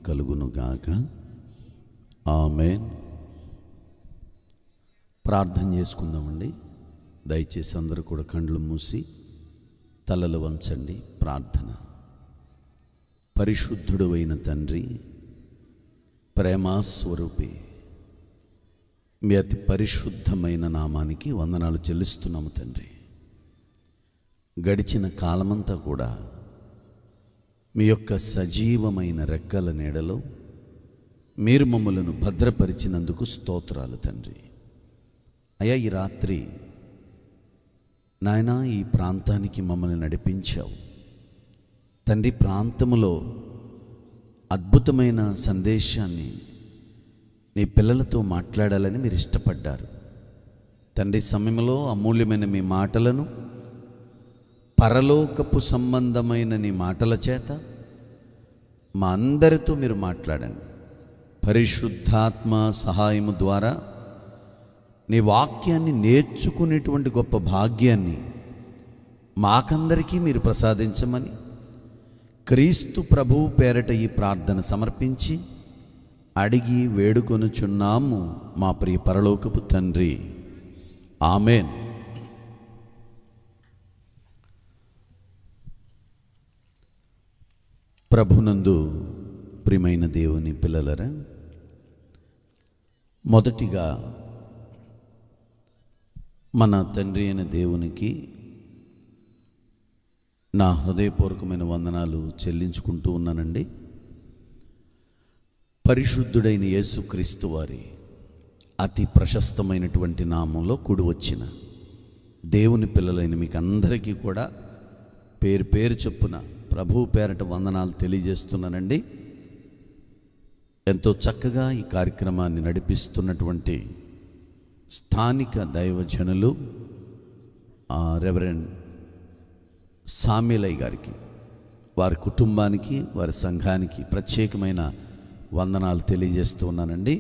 కలుగునుగాక. ఆమేన్. ప్రార్థన చేసుకుందామండి. దయచేసి అందరూ కూడా కళ్ళు మూసి తలలు వంచండి. ప్రార్థన. పరిశుద్ధుడు అయిన తండ్రి, ప్రేమాస్వరూపి, మీ అతి పరిశుద్ధమైన నామానికి వందనాలు చెల్లిస్తున్నాము తండ్రి. గడిచిన కాలమంతా కూడా మీ యొక్క సజీవమైన రెక్కల నీడలో మీరు మమ్మలను భద్రపరిచినందుకు స్తోత్రాలు తండ్రి. అయ్యా, ఈ రాత్రి నాయనా ఈ ప్రాంతానికి మమ్మల్ని నడిపించావు తండ్రి. ప్రాంతములో అద్భుతమైన సందేశాన్ని నీ పిల్లలతో మాట్లాడాలని మీరు ఇష్టపడ్డారు తండ్రి. సమయంలో అమూల్యమైన మీ మాటలను, పరలోకపు సంబంధమైన నీ మాటల చేత మా అందరితో మీరు మాట్లాడండి. పరిశుద్ధాత్మ సహాయము ద్వారా నీ వాక్యాన్ని నేర్చుకునేటువంటి గొప్ప భాగ్యాన్ని మాకందరికీ మీరు ప్రసాదించమని క్రీస్తు ప్రభువు పేరట ఈ ప్రార్థన సమర్పించి అడిగి వేడుకొనుచున్నాము మా ప్రియ పరలోకపు తండ్రి. ఆమేన్. ప్రభునందు ప్రియమైన దేవుని పిల్లలరా, మొదటిగా మన తండ్రి అయిన దేవునికి నా హృదయపూర్వకమైన వందనాలు చెల్లించుకుంటూ ఉన్నానండి. పరిశుద్ధుడైన యేసుక్రీస్తు వారి అతి ప్రశస్తమైనటువంటి నామంలో కూడి వచ్చిన దేవుని పిల్లలైన మీకు అందరికీ కూడా పేరు పేరు చొప్పున ప్రభువు పేరట వందనాలు తెలియజేస్తున్నానండి. ఎంతో చక్కగా ఈ కార్యక్రమాన్ని నడిపిస్తున్నటువంటి స్థానిక దైవజనులు రెవరెండ్ సామ్యులయ్య గారికి, వారి కుటుంబానికి, వారి సంఘానికి ప్రత్యేకమైన వందనాలు తెలియజేస్తూ ఉన్నానండి.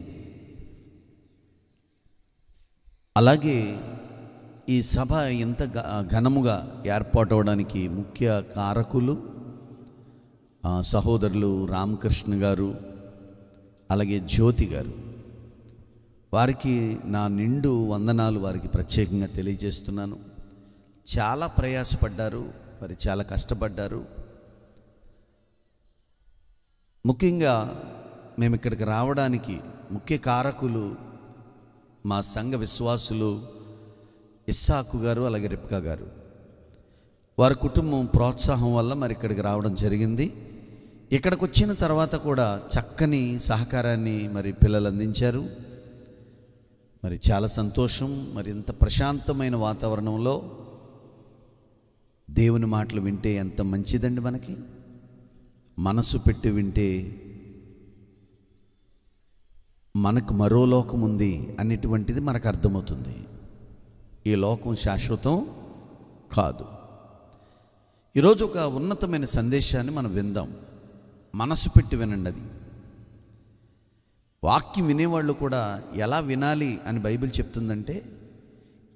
అలాగే ఈ సభ ఇంత ఘనముగా ఏర్పాటవడానికి ముఖ్య కారకులు సహోదరులు రామకృష్ణ గారు, అలాగే జ్యోతి గారు. వారికి నా నిండు వందనాలు వారికి ప్రత్యేకంగా తెలియజేస్తున్నాను. చాలా ప్రయాసపడ్డారు, మరి చాలా కష్టపడ్డారు. ముఖ్యంగా మేము ఇక్కడికి రావడానికి ముఖ్య కారకులు మా సంఘ విశ్వాసులు ఇస్సాకు గారు, అలాగే రిప్కా గారు. వారి కుటుంబం ప్రోత్సాహం వల్ల మరి ఇక్కడికి రావడం జరిగింది. ఇక్కడికి వచ్చిన తర్వాత కూడా చక్కని సహకారాన్ని మరి పిల్లలు అందించారు. మరి చాలా సంతోషం. మరి ఇంత ప్రశాంతమైన వాతావరణంలో దేవుని మాటలు వింటే ఎంత మంచిదండి. మనకి మనసు పెట్టి వింటే మనకు మరో లోకం ఉంది అనేటువంటిది మనకు అర్థమవుతుంది. ఈ లోకం శాశ్వతం కాదు. ఈరోజు ఒక ఉన్నతమైన సందేశాన్ని మనం విందాం. మనసు పెట్టి వినండి. అది వాక్యం వినేవాళ్ళు కూడా ఎలా వినాలి అని బైబిల్ చెప్తుందంటే,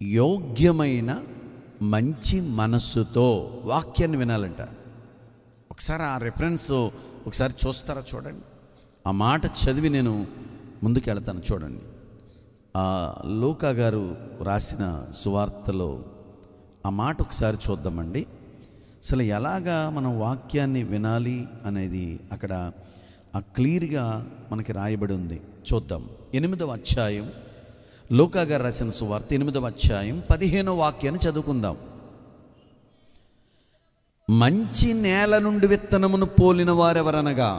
యోగ్యమైన మంచి మనస్సుతో వాక్యాన్ని వినాలంట. ఒకసారి ఆ రెఫరెన్స్ ఒకసారి చూస్తారా? చూడండి. ఆ మాట చదివి నేను ముందుకు వెళ్తాను. చూడండి. లూకా గారు రాసిన సువార్తలో ఆ మాట ఒకసారి చూద్దామండి. అసలు ఎలాగా మనం వాక్యాన్ని వినాలి అనేది అక్కడ క్లియర్గా మనకి రాయబడి ఉంది. చూద్దాం. 8వ అధ్యాయం, లూకా గారు రాసిన సువార్త 8వ అధ్యాయం 15వ వాక్యాన్ని చదువుకుందాం. మంచి నేల నుండి విత్తనమును పోలిన వారెవరనగా,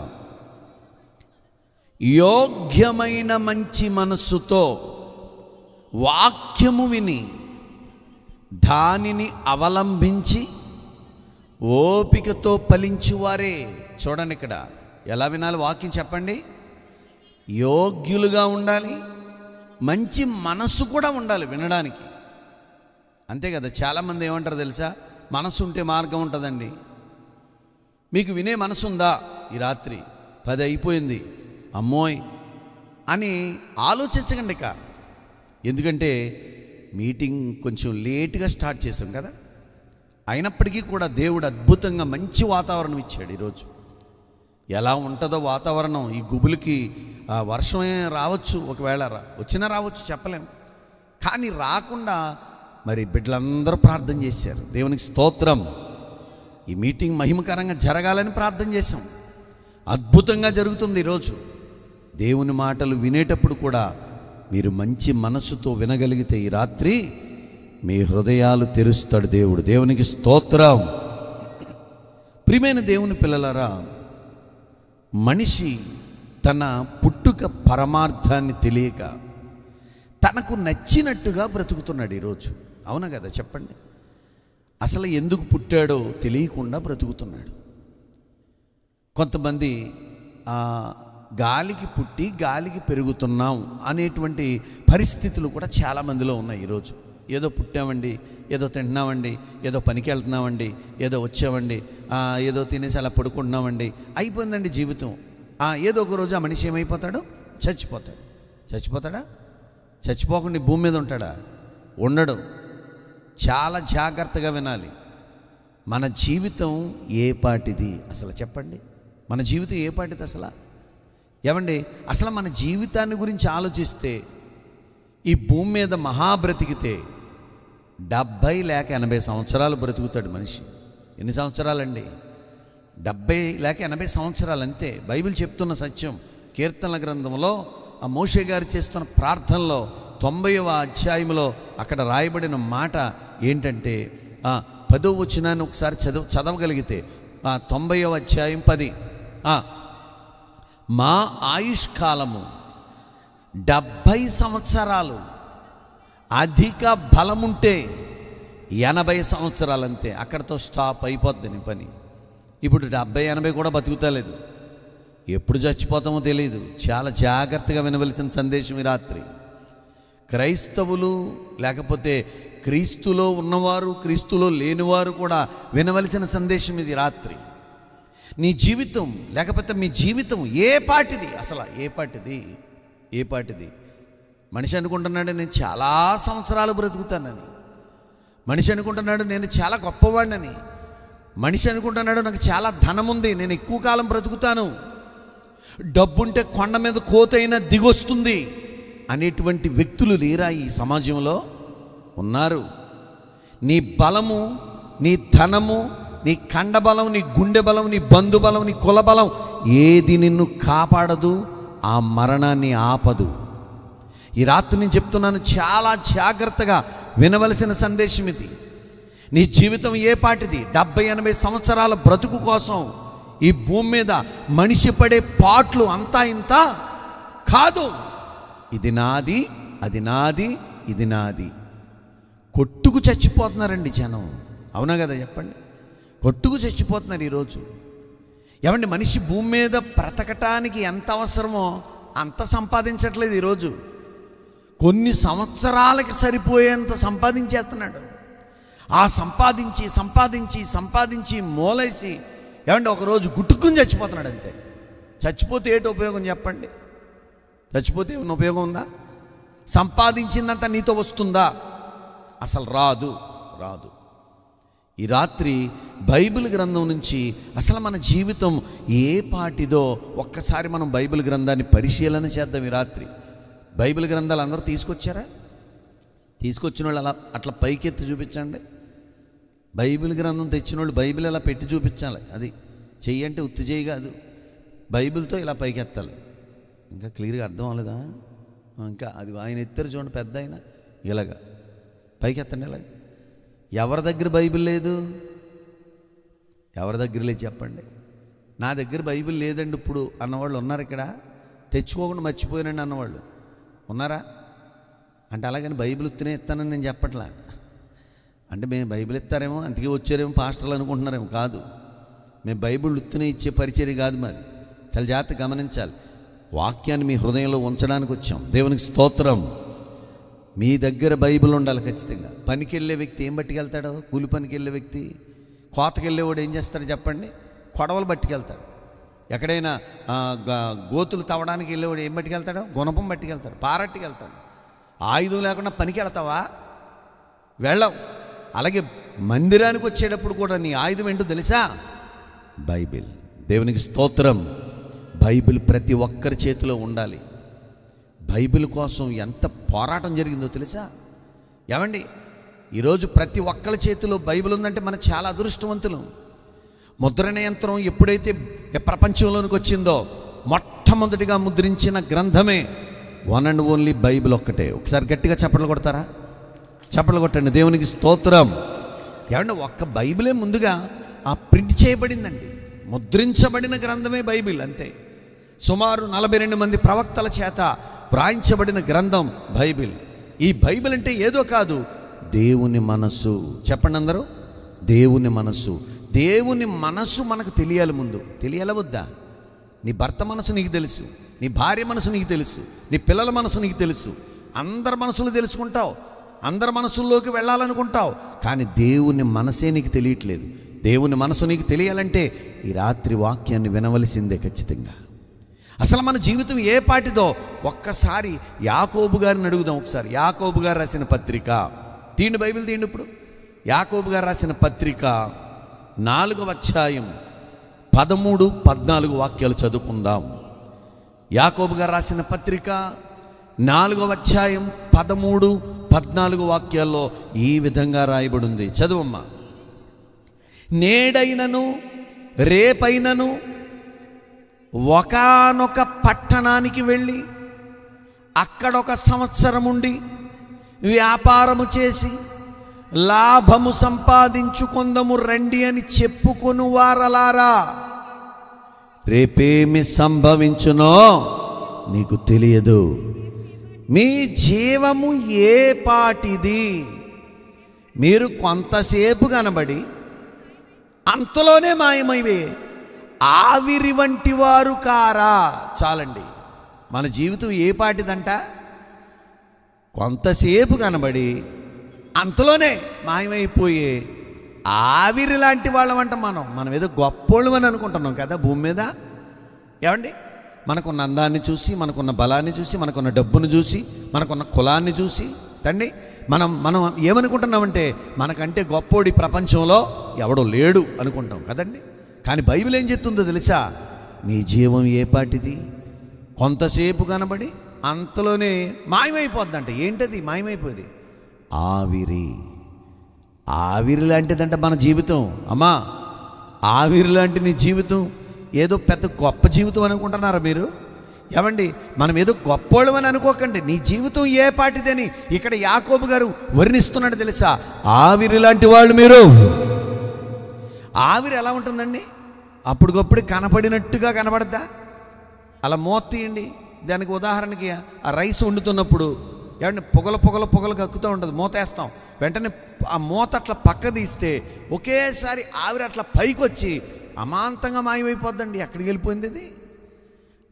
యోగ్యమైన మంచి మనస్సుతో వాక్యము విని దానిని అవలంబించి ఓపికతో ఫలించువారే. చూడండి, ఇక్కడ ఎలా వినాలి వాక్యం చెప్పండి. యోగ్యులుగా ఉండాలి, మంచి మనస్సు కూడా ఉండాలి వినడానికి. అంతే కదా. చాలామంది ఏమంటారు తెలుసా, మనసు ఉంటే మార్గం ఉంటుందండి. మీకు వినే మనసు ఉందా? ఈ రాత్రి 10 అయిపోయింది అమ్మోయ్ అని ఆలోచించకండి ఇక. ఎందుకంటే మీటింగ్ కొంచెం లేట్గా స్టార్ట్ చేసాం కదా. అయినప్పటికీ కూడా దేవుడు అద్భుతంగా మంచి వాతావరణం ఇచ్చాడు. ఈరోజు ఎలా ఉంటుందో వాతావరణం, ఈ గుబులకి వర్షమే రావచ్చు, ఒకవేళ వచ్చినా రావచ్చు, చెప్పలేం. కానీ రాకుండా మరి బిడ్డలందరూ ప్రార్థన చేశారు. దేవునికి స్తోత్రం. ఈ మీటింగ్ మహిమకరంగా జరగాలని ప్రార్థన చేశాం. అద్భుతంగా జరుగుతుంది ఈరోజు. దేవుని మాటలు వినేటప్పుడు కూడా మీరు మంచి మనసుతో వినగలిగితే ఈ రాత్రి మీ హృదయాలు తెరుస్తాడు దేవుడు. దేవునికి స్తోత్రం. ప్రియమైన దేవుని పిల్లలారా, మనిషి తన పుట్టుక పరమార్థాన్ని తెలియక తనకు నచ్చినట్టుగా బ్రతుకుతున్నాడు ఈరోజు. అవునా కదా, చెప్పండి. అసలు ఎందుకు పుట్టాడో తెలియకుండా బ్రతుకుతున్నాడు. కొంతమంది గాలికి పుట్టి గాలికి పెరుగుతున్నాం అనేటువంటి పరిస్థితులు కూడా చాలామందిలో ఉన్నాయి ఈరోజు. ఏదో పుట్టామండి, ఏదో తింటున్నామండి, ఏదో పనికి వెళ్తున్నామండి, ఏదో వచ్చామండి, ఏదో తినేసి అలా పడుకుంటున్నామండి, అయిపోయిందండి జీవితం. ఏదో ఒక రోజు ఆ మనిషి ఏమైపోతాడు? చచ్చిపోతాడు. చచ్చిపోతాడా? చచ్చిపోకుండా భూమి మీద ఉంటాడా? ఉండడు. చాలా జాగ్రత్తగా వినాలి. మన జీవితం ఏ పాటిది అసలు చెప్పండి? మన జీవితం ఏ పాటిది అసలు? ఏమండి, అసలు మన జీవితాన్ని గురించి ఆలోచిస్తే ఈ భూమి మీద బ్రతికితే 70 లేక 80 సంవత్సరాలు బ్రతుకుతాడు మనిషి. ఎన్ని సంవత్సరాలండి? 70 లేక 80 సంవత్సరాలు అంతే. బైబిల్ చెప్తున్న సత్యం. కీర్తనల గ్రంథంలో ఆ మోషే గారు చేస్తున్న ప్రార్థనలో 90వ అధ్యాయంలో అక్కడ రాయబడిన మాట ఏంటంటే 10వ వచనాన్ని ఒకసారి చదవగలిగితే 90వ అధ్యాయం 10, మా ఆయుష్కాలము 70 సంవత్సరాలు, అధిక బలముంటే 80 సంవత్సరాలంతే. అక్కడతో స్టాప్ అయిపోద్ది నీ పని. ఇప్పుడు 70-80 కూడా బతుకుతలేదు. ఎప్పుడు చచ్చిపోతామో తెలియదు. చాలా జాగ్రత్తగా వినవలసిన సందేశం ఈ రాత్రి. క్రైస్తవులు లేకపోతే క్రీస్తులో ఉన్నవారు, క్రీస్తులో లేనివారు కూడా వినవలసిన సందేశం ఇది రాత్రి. నీ జీవితం లేకపోతే మీ జీవితం ఏ పాటిది అసలు? ఏ పాటిది? మనిషి అనుకుంటున్నాడు నేను చాలా సంవత్సరాలు బ్రతుకుతానని. మనిషి అనుకుంటున్నాడు నేను చాలా గొప్పవాడినని. మనిషి అనుకుంటున్నాడు నాకు చాలా ధనం ఉంది, నేను ఎక్కువ కాలం బ్రతుకుతాను, డబ్బుంటే కొండ మీద కోతైనా దిగొస్తుంది అనేటువంటి వ్యక్తులు లేరా ఈ సమాజంలో? ఉన్నారు. నీ బలము, నీ ధనము, నీ కండబలం, నీ గుండె బలం, నీ బంధుబలం, నీ కులబలం ఏది నిన్ను కాపాడదు, ఆ మరణాన్ని ఆపదు. ఈ రాత్రి నేను చెప్తున్నాను, చాలా జాగ్రత్తగా వినవలసిన సందేశం ఇది. నీ జీవితం ఏ పాటిది? 70-80 సంవత్సరాల బ్రతుకు కోసం ఈ భూమి మీద మనిషి పడే పాట్లు అంతా ఇంత కాదు. ఇది నాది, అది నాది, ఇది నాది. కొట్టుకు చచ్చిపోతున్నారండి జనం. అవునా కదా, చెప్పండి. కొట్టుకు చచ్చిపోతున్నారు ఈరోజు. ఏమండి, మనిషి భూమి మీద బ్రతకటానికి ఎంత అవసరమో అంత సంపాదించట్లేదు ఈరోజు. కొన్ని సంవత్సరాలకి సరిపోయేంత సంపాదించేస్తున్నాడు. ఆ సంపాదించి సంపాదించి సంపాదించి మూలేసి ఏమంటే ఒకరోజు గుట్టుకుని చచ్చిపోతున్నాడు అంతే. చచ్చిపోతే ఏంటి ఉపయోగం చెప్పండి? చచ్చిపోతే ఏమైనా ఉపయోగం ఉందా? సంపాదించిందంతా నీతో వస్తుందా? అసలు రాదు. ఈ రాత్రి బైబిల్ గ్రంథం నుంచి అసలు మన జీవితం ఏ పాటిదో ఒక్కసారి మనం బైబిల్ గ్రంథాన్ని పరిశీలన చేద్దాం ఈ రాత్రి. బైబిల్ గ్రంథాలు అందరూ తీసుకొచ్చారా? తీసుకొచ్చిన వాళ్ళు అట్లా పైకెత్తి చూపించండి. బైబిల్ గ్రంథం తెచ్చిన వాళ్ళు బైబిల్ ఇలా పెట్టి చూపించాలి. అది చెయ్యి అంటే ఉత్తి చెయ్యి కాదు, బైబిల్తో ఇలా పైకెత్తాలి. ఇంకా క్లియర్గా అర్థం అవ్వలేదా? ఇంకా అది ఆయన ఎత్తారు చూడండి, పెద్ద ఆయన ఇలాగా పైకెత్తండి. ఇలాగ ఎవరి దగ్గర బైబిల్ లేదు? ఎవరి దగ్గర లేదు చెప్పండి? నా దగ్గర బైబిల్ లేదండి ఇప్పుడు అన్నవాళ్ళు ఉన్నారు ఇక్కడ. తెచ్చుకోకుండా మర్చిపోయానండి అన్నవాళ్ళు ఉన్నారా? అంటే అలాగని బైబిల్ ఉత్తినే ఇస్తానని నేను చెప్పట్లా. అంటే మేము బైబిల్ ఇస్తారేమో అందుకే వచ్చారేమో పాస్టర్లు అనుకుంటున్నారేమో. కాదు, మేము బైబిల్ ఉత్తినే ఇచ్చే పరిచర్య కాదు మాది. చాలా జాగ్రత్తగా గమనించాలి. వాక్యాన్ని మీ హృదయంలో ఉంచడానికి వచ్చాం. దేవునికి స్తోత్రం. మీ దగ్గర బైబిల్ ఉండాలి ఖచ్చితంగా. పనికి వెళ్ళే వ్యక్తి ఏం పట్టుకెళ్తాడో? కూలి పనికి వెళ్ళే వ్యక్తి, కోతకి వెళ్ళేవాడు ఏం చేస్తాడు చెప్పండి? కొడవలు పట్టుకెళ్తాడు. ఎక్కడైనా గోతులు తవ్వడానికి వెళ్ళేవాడు ఏం పట్టుకెళ్తాడో? గుణపం పట్టుకెళ్తాడు, పారట్టుకెళ్తాడు. ఆయుధం లేకుండా పనికి వెళ్తావా? వెళ్ళవు. అలాగే మందిరానికి వచ్చేటప్పుడు కూడా నీ ఆయుధం ఏంటో తెలుసా? బైబిల్. దేవునికి స్తోత్రం. బైబిల్ ప్రతి ఒక్కరి చేతిలో ఉండాలి. బైబిల్ కోసం ఎంత పోరాటం జరిగిందో తెలుసా? ఏమండి, ఈరోజు ప్రతి ఒక్కరి చేతిలో బైబిల్ ఉందంటే మనం చాలా అదృష్టవంతులు. ముద్రణ యంత్రం ఎప్పుడైతే ప్రపంచంలోనికి వచ్చిందో మొట్టమొదటిగా ముద్రించిన గ్రంథమే వన్ అండ్ ఓన్లీ బైబిల్ ఒక్కటే. ఒకసారి గట్టిగా చప్పట్లు కొడతారా? చప్పట్లు కొట్టండి. దేవునికి స్తోత్రం. ఏమంటే ఒక్క బైబిలే ముందుగా ప్రింట్ చేయబడిందండి. ముద్రించబడిన గ్రంథమే బైబిల్, అంతే. సుమారు 42 మంది ప్రవక్తల చేత వ్రాయించబడిన గ్రంథం బైబిల్. ఈ బైబిల్ అంటే ఏదో కాదు, దేవుని మనసు. చెప్పండి అందరూ, దేవుని మనసు. దేవుని మనసు మనకు తెలియాలి. ముందు తెలియాలా వద్దా? నీ భర్త మనసు నీకు తెలుసు, నీ భార్య మనసు నీకు తెలుసు, నీ పిల్లల మనసు నీకు తెలుసు. అందరి మనసులు తెలుసుకుంటావు, అందరి మనసుల్లోకి వెళ్ళాలనుకుంటావు, కానీ దేవుని మనసే నీకు తెలియట్లేదు. దేవుని మనసు నీకు తెలియాలంటే ఈ రాత్రి వాక్యాన్ని వినవలసిందే ఖచ్చితంగా. అసలు మన జీవితం ఏ పాటిదో ఒక్కసారి యాకోబు గారిని అడుగుదాం. ఒకసారి యాకోబు గారు రాసిన పత్రిక తీండి, బైబిల్ తీయండి. ఇప్పుడు యాకోబు గారు రాసిన పత్రిక 4వ అధ్యాయం 13, 14 వాక్యాలు చదువుకుందాం. యాకోబు గారు రాసిన పత్రిక 4వ అధ్యాయం 13, 14 వాక్యాల్లో ఈ విధంగా రాయబడి ఉంది. చదువమ్మా. నేడైనను రేపైనను ఒకానొక పట్టణానికి వెళ్ళి అక్కడొక సంవత్సరం ఉండి వ్యాపారము చేసి లాభము సంపాదించుకొందము రండి అని చెప్పుకొను వారలారా, రేపేమి సంభవించునో నీకు తెలియదు. మీ జీవము ఏ పాటిది? మీరు కొంతసేపు కనబడి అంతలోనే మాయమైవే ఆవిరి వంటి వారు కారా? చాలండి. మన జీవితం ఏ పాటిదంట? కొంతసేపు కనబడి అంతలోనే మాయమైపోయే ఆవిరి లాంటి వాళ్ళమంట. మనం ఏదో గొప్పోళ్ళు అని అనుకుంటున్నాం కదా భూమి మీద. ఏమండి, మనకున్న అందాన్ని చూసి, మనకున్న బలాన్ని చూసి, మనకున్న డబ్బును చూసి, మనకున్న కులాన్ని చూసి తండ్రి మనం ఏమనుకుంటున్నామంటే మనకంటే గొప్పోడి ప్రపంచంలో ఎవడో లేడు అనుకుంటాం కదండి. కానీ బైబిల్ ఏం చెప్తుందో తెలుసా? నీ జీవం ఏ పాటిది? కొంతసేపు కనబడి అంతలోనే మాయమైపోద్దంట. ఏంటది మాయమైపోయింది? ఆవిరి. ఆవిరి లాంటిదంట మన జీవితం. అమ్మా, ఆవిరి లాంటి నీ జీవితం ఏదో పెద్ద గొప్ప జీవితం అనుకుంటున్నారా మీరు? ఏమండి, మనం ఏదో గొప్పోళ్ళం అని అనుకోకండి. నీ జీవితం ఏ పాటిదని ఇక్కడ యాకోబు గారు వర్ణిస్తున్నాడు తెలుసా? ఆవిరి లాంటి వాళ్ళు మీరు. ఆవిరి ఎలా ఉంటుందండి? అప్పటికప్పుడు కనపడినట్టుగా కనబడద్దా? అలా మూత తీయండి. దానికి ఉదాహరణకి ఆ రైస్ వండుతున్నప్పుడు ఏమంటే పొగలు కక్కుతూ ఉంటుంది, మూత వేస్తాం. వెంటనే ఆ మూత అట్లా పక్క తీస్తే ఒకేసారి ఆవిరి అట్లా పైకి వచ్చి అమాంతంగా మాయమైపోద్దండి. ఎక్కడికి వెళ్ళిపోయింది అది?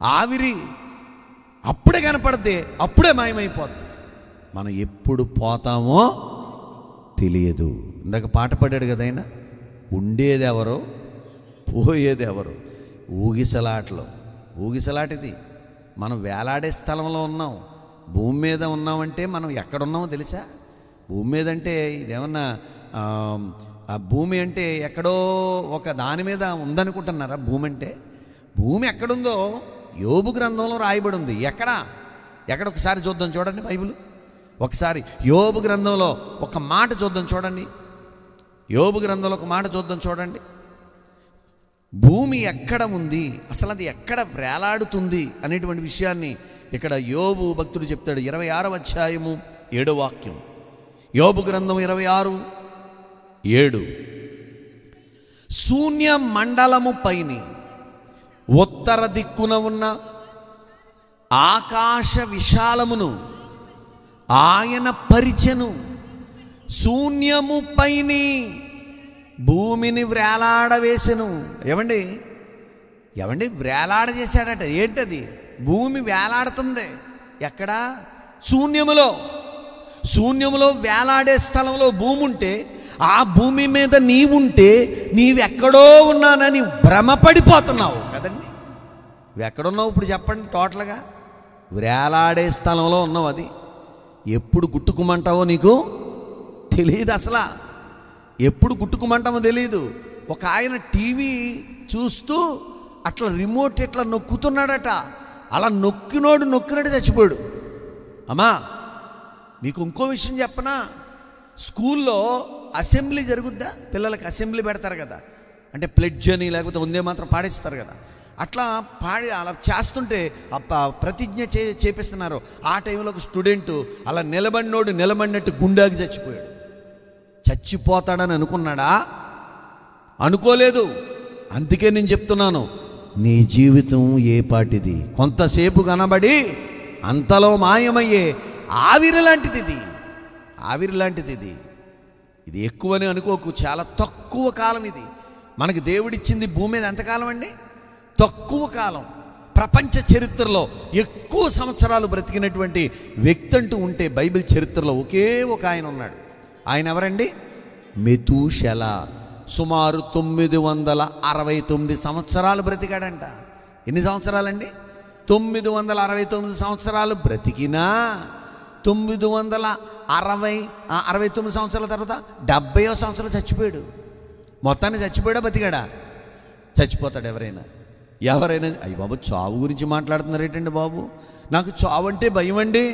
ఆవిరి అప్పుడే కనపడితే అప్పుడే మాయమైపోద్ది. మనం ఎప్పుడు పోతామో తెలియదు. ఇందాక పాట పాడాడు కదా ఆయన, ఉండేది ఎవరో పోయేది ఎవరు. ఊగిసలాటిది. మనం వేలాడే స్థలంలో ఉన్నాం. భూమి మీద ఉన్నామంటే మనం ఎక్కడున్నామో తెలుసా? భూమి మీద అంటే ఇదేమన్నా ఆ భూమి అంటే ఎక్కడో ఒక దాని మీద ఉందనుకుంటున్నారా? భూమి అంటే భూమి ఎక్కడుందో యోబు గ్రంథంలో రాయబడి ఉంది. ఎక్కడ ఒకసారి చూద్దాం చూడండి. బైబిల్ ఒకసారి యోబు గ్రంథంలో ఒక మాట చూద్దాం చూడండి. యోబు గ్రంథంలో ఒక మాట చూద్దాం చూడండి. భూమి ఎక్కడ ఉంది, అసలు అది ఎక్కడ వేలాడుతుంది అనేటువంటి విషయాన్ని ఇక్కడ యోబు భక్తుడు చెప్తాడు. 26వ అధ్యాయము 7వ వాక్యం. యోబు గ్రంథం 26:7. శూన్య మండలము పైని ఉత్తర దిక్కున ఉన్న ఆకాశ విశాలమును ఆయన పరిచెను. శూన్యము పైని భూమిని వేలాడవేసెను. ఏమండి వేలాడ చేశాడట. ఏంటది? భూమి వేలాడుతుంది. ఎక్కడ? శూన్యములో వేలాడే స్థలంలో భూమి ఉంటే, ఆ భూమి మీద నీవుంటే నీవెక్కడో ఉన్నానని భ్రమపడిపోతున్నావు కదండి. ఎక్కడున్నావు ఇప్పుడు చెప్పండి? టోటల్గా వేలాడే స్థలంలో ఉన్నావు. అది ఎప్పుడు గుట్టుకుమంటావో నీకు తెలియదు. అసలు ఎప్పుడు గుట్టుకుమంటామో తెలియదు. ఒక ఆయన టీవీ చూస్తూ అట్లా రిమోట్ ఇట్లా నొక్కుతున్నాడట. అలా నొక్కినట్టు చచ్చిపోయాడు. అమ్మా, మీకు ఇంకో విషయం చెప్పనా? స్కూల్లో అసెంబ్లీ జరుగుద్దా? పిల్లలకి అసెంబ్లీ పెడతారు కదా, అంటే ప్లెడ్జ్ అని లేకపోతే ఉందే మాత్రం పాడేస్తారు కదా. అట్లా పాడి అలా చేస్తుంటే ప్రతిజ్ఞ చేపిస్తున్నారు. ఆ టైంలో ఒక స్టూడెంట్ అలా నిలబడినట్టు గుండాకి చచ్చిపోయాడు. చచ్చిపోతాడని అనుకున్నాడా? అనుకోలేదు. అందుకే నేను చెప్తున్నాను, నీ జీవితం ఏ పాటిది? కొంతసేపు కనబడి అంతలో మాయమయ్యే ఆవిరి లాంటిది ఇది. ఆవిరి లాంటిది ఇది. ఇది ఎక్కువని అనుకోకు, చాలా తక్కువ కాలం ఇది. మనకి దేవుడిచ్చింది భూమి మీద ఎంతకాలం అండి? తక్కువ కాలం. ప్రపంచ చరిత్రలో ఎక్కువ సంవత్సరాలు బ్రతికినటువంటి వ్యక్తి అంటూ ఉంటే బైబిల్ చరిత్రలో ఒకే ఒక ఆయన ఉన్నాడు. ఆయన ఎవరండి? మెతూషెల. సుమారు 969 సంవత్సరాలు బ్రతికాడంట. ఎన్ని సంవత్సరాలండి? 969 సంవత్సరాలు బ్రతికినా 969 సంవత్సరాల తర్వాత 70వ సంవత్సరం చచ్చిపోయాడు. మొత్తాన్ని చచ్చిపోయాడా బతికాడా? చచ్చిపోతాడు. ఎవరైనా అయ్యి బాబు చావు గురించి మాట్లాడుతున్నారు ఏంటండి బాబు, నాకు చావు అంటే భయం అండి,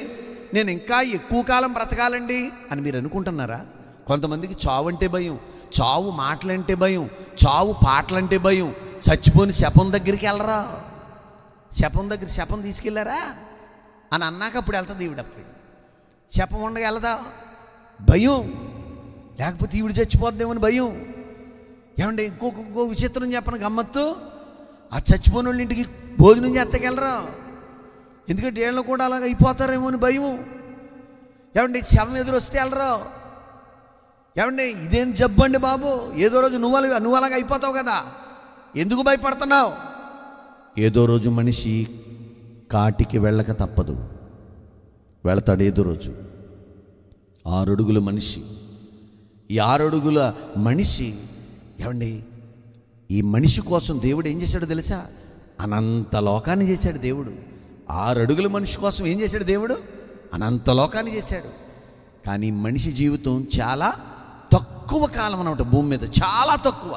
నేను ఇంకా ఎక్కువ కాలం బ్రతకాలండి అని మీరు అనుకుంటున్నారా? కొంతమందికి చావు అంటే భయం, చావు మాటలంటే భయం, చావు పాటలంటే భయం. చచ్చిపోని శపం దగ్గరికి వెళ్ళరా? శపం తీసుకెళ్ళారా అని అన్నాక అప్పుడు వెళ్తుంది ఈవిడ. అప్పుడు శపం ఉండగా వెళ్దా? భయం. లేకపోతే ఈవిడ చచ్చిపోద్దేమని భయం. ఏమండి, ఇంకో విచిత్రం చెప్పను, గమ్మత్తు. ఆ చచ్చిపోయిన వాళ్ళ ఇంటికి భోజనం చేస్తకెళ్ళరా? ఎందుకంటే వీళ్ళు కూడా అలాగ అయిపోతారేమో అని భయం. ఏమండి, శవం ఎదురొస్తే వెళ్ళరా? ఏమండి, ఇదేం జబ్బు అండి బాబు, ఏదో రోజు నువ్వు అలాగ అయిపోతావు కదా, ఎందుకు భయపడుతున్నావు? ఏదో రోజు మనిషి కాటికి వెళ్ళక తప్పదు, వెళతాడు ఏదో రోజు. 6 అడుగుల మనిషి, ఈ 6 అడుగుల మనిషి, ఏమండి, ఈ మనిషి కోసం దేవుడు ఏం చేశాడో తెలుసా? అనంత లోకాన్ని చేశాడు దేవుడు. 6 అడుగుల మనిషి కోసం ఏం చేశాడు దేవుడు? అనంత లోకాన్ని చేశాడు. కానీ మనిషి జీవితం చాలా తక్కువ కాలం అన్నమాట భూమి మీద, చాలా తక్కువ.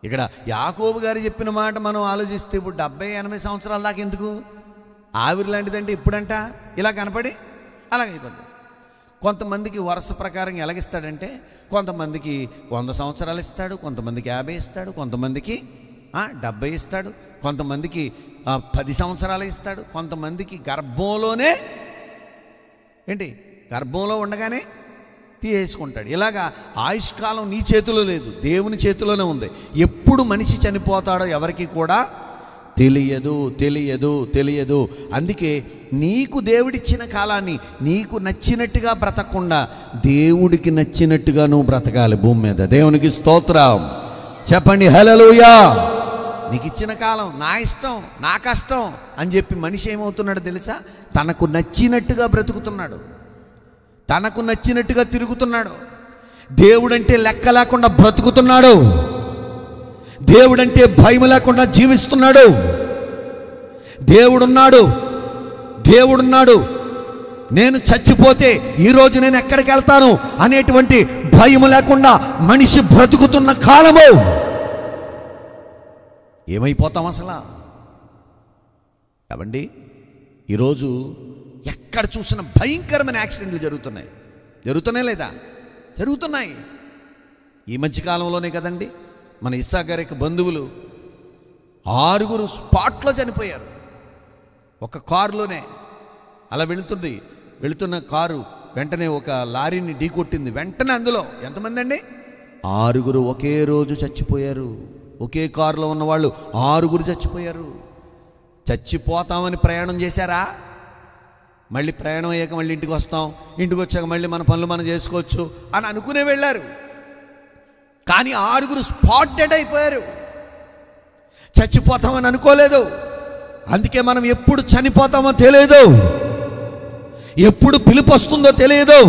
ఇక్కడ యాకోబు గారు చెప్పిన మాట మనం ఆలోచిస్తే ఇప్పుడు 70-80 సంవత్సరాల దాకా ఎందుకు? ఆవిరి లాంటిదంటే ఇప్పుడంట ఇలా కనపడి అలాగైపోద్ది. కొంతమందికి వరుస ప్రకారం ఎలాగిస్తాడంటే, కొంతమందికి 100 సంవత్సరాలు ఇస్తాడు, కొంతమందికి 50 ఇస్తాడు, కొంతమందికి 70 ఇస్తాడు, కొంతమందికి 10 సంవత్సరాలు ఇస్తాడు, కొంతమందికి గర్భంలో ఉండగానే తీసేసుకుంటాడు. ఇలాగా ఆయుష్కాలం నీ చేతిలో లేదు, దేవుని చేతిలోనే ఉంది. ఎప్పుడు మనిషి చనిపోతాడో ఎవరికి కూడా తెలియదు. అందుకే నీకు దేవుడిచ్చిన కాలాన్ని నీకు నచ్చినట్టుగా బ్రతకకుండా దేవుడికి నచ్చినట్టుగా నువ్వు బ్రతకాలి భూమి మీద. దేవునికి స్తోత్రం చెప్పండి, హల్లెలూయా. నీకు ఇచ్చిన కాలం నా ఇష్టం, నా కష్టం అని చెప్పి మనిషి ఏమవుతున్నాడు తెలుసా? తనకు నచ్చినట్టుగా బ్రతుకుతున్నాడు, తనకు నచ్చినట్టుగా తిరుగుతున్నాడు. దేవుడంటే లెక్క లేకుండా బ్రతుకుతున్నాడు, దేవుడంటే భయం లేకుండా జీవిస్తున్నాడు. దేవుడున్నాడు, నేను చచ్చిపోతే ఈరోజు నేను ఎక్కడికి వెళ్తాను అనేటువంటి భయం లేకుండా మనిషి బ్రతుకుతున్న కాలము. ఏమైపోతాం అసలు? ఏమండి, ఈరోజు ఎక్కడ చూసినా భయంకరమైన యాక్సిడెంట్లు జరుగుతున్నాయి లేదా? జరుగుతున్నాయి. ఈ మధ్యకాలంలోనే కదండి మన ఇస్సాక్ గారి బంధువులు 6 స్పాట్లో చనిపోయారు. ఒక కారులోనే అలా వెళుతున్న కారు వెంటనే ఒక లారీని ఢీకొట్టింది. వెంటనే అందులో ఎంతమంది అండి? 6 ఒకే రోజు చచ్చిపోయారు. ఒకే కారులో ఉన్న వాళ్ళు 6 చచ్చిపోయారు. చచ్చిపోతామని ప్రయాణం చేశారా? మళ్ళీ ప్రయాణం అయ్యాక మళ్ళీ ఇంటికి వస్తాం, ఇంటికి వచ్చాక మళ్ళీ మన పనులు మనం చేసుకోవచ్చు అని అనుకునే వెళ్ళారు. కానీ 6 స్పాట్ డెడ్ అయిపోయారు. చచ్చిపోతామని అనుకోలేదు. అందుకే మనం ఎప్పుడు చనిపోతామో తెలియదు, ఎప్పుడు పిలుపు వస్తుందో తెలియదు,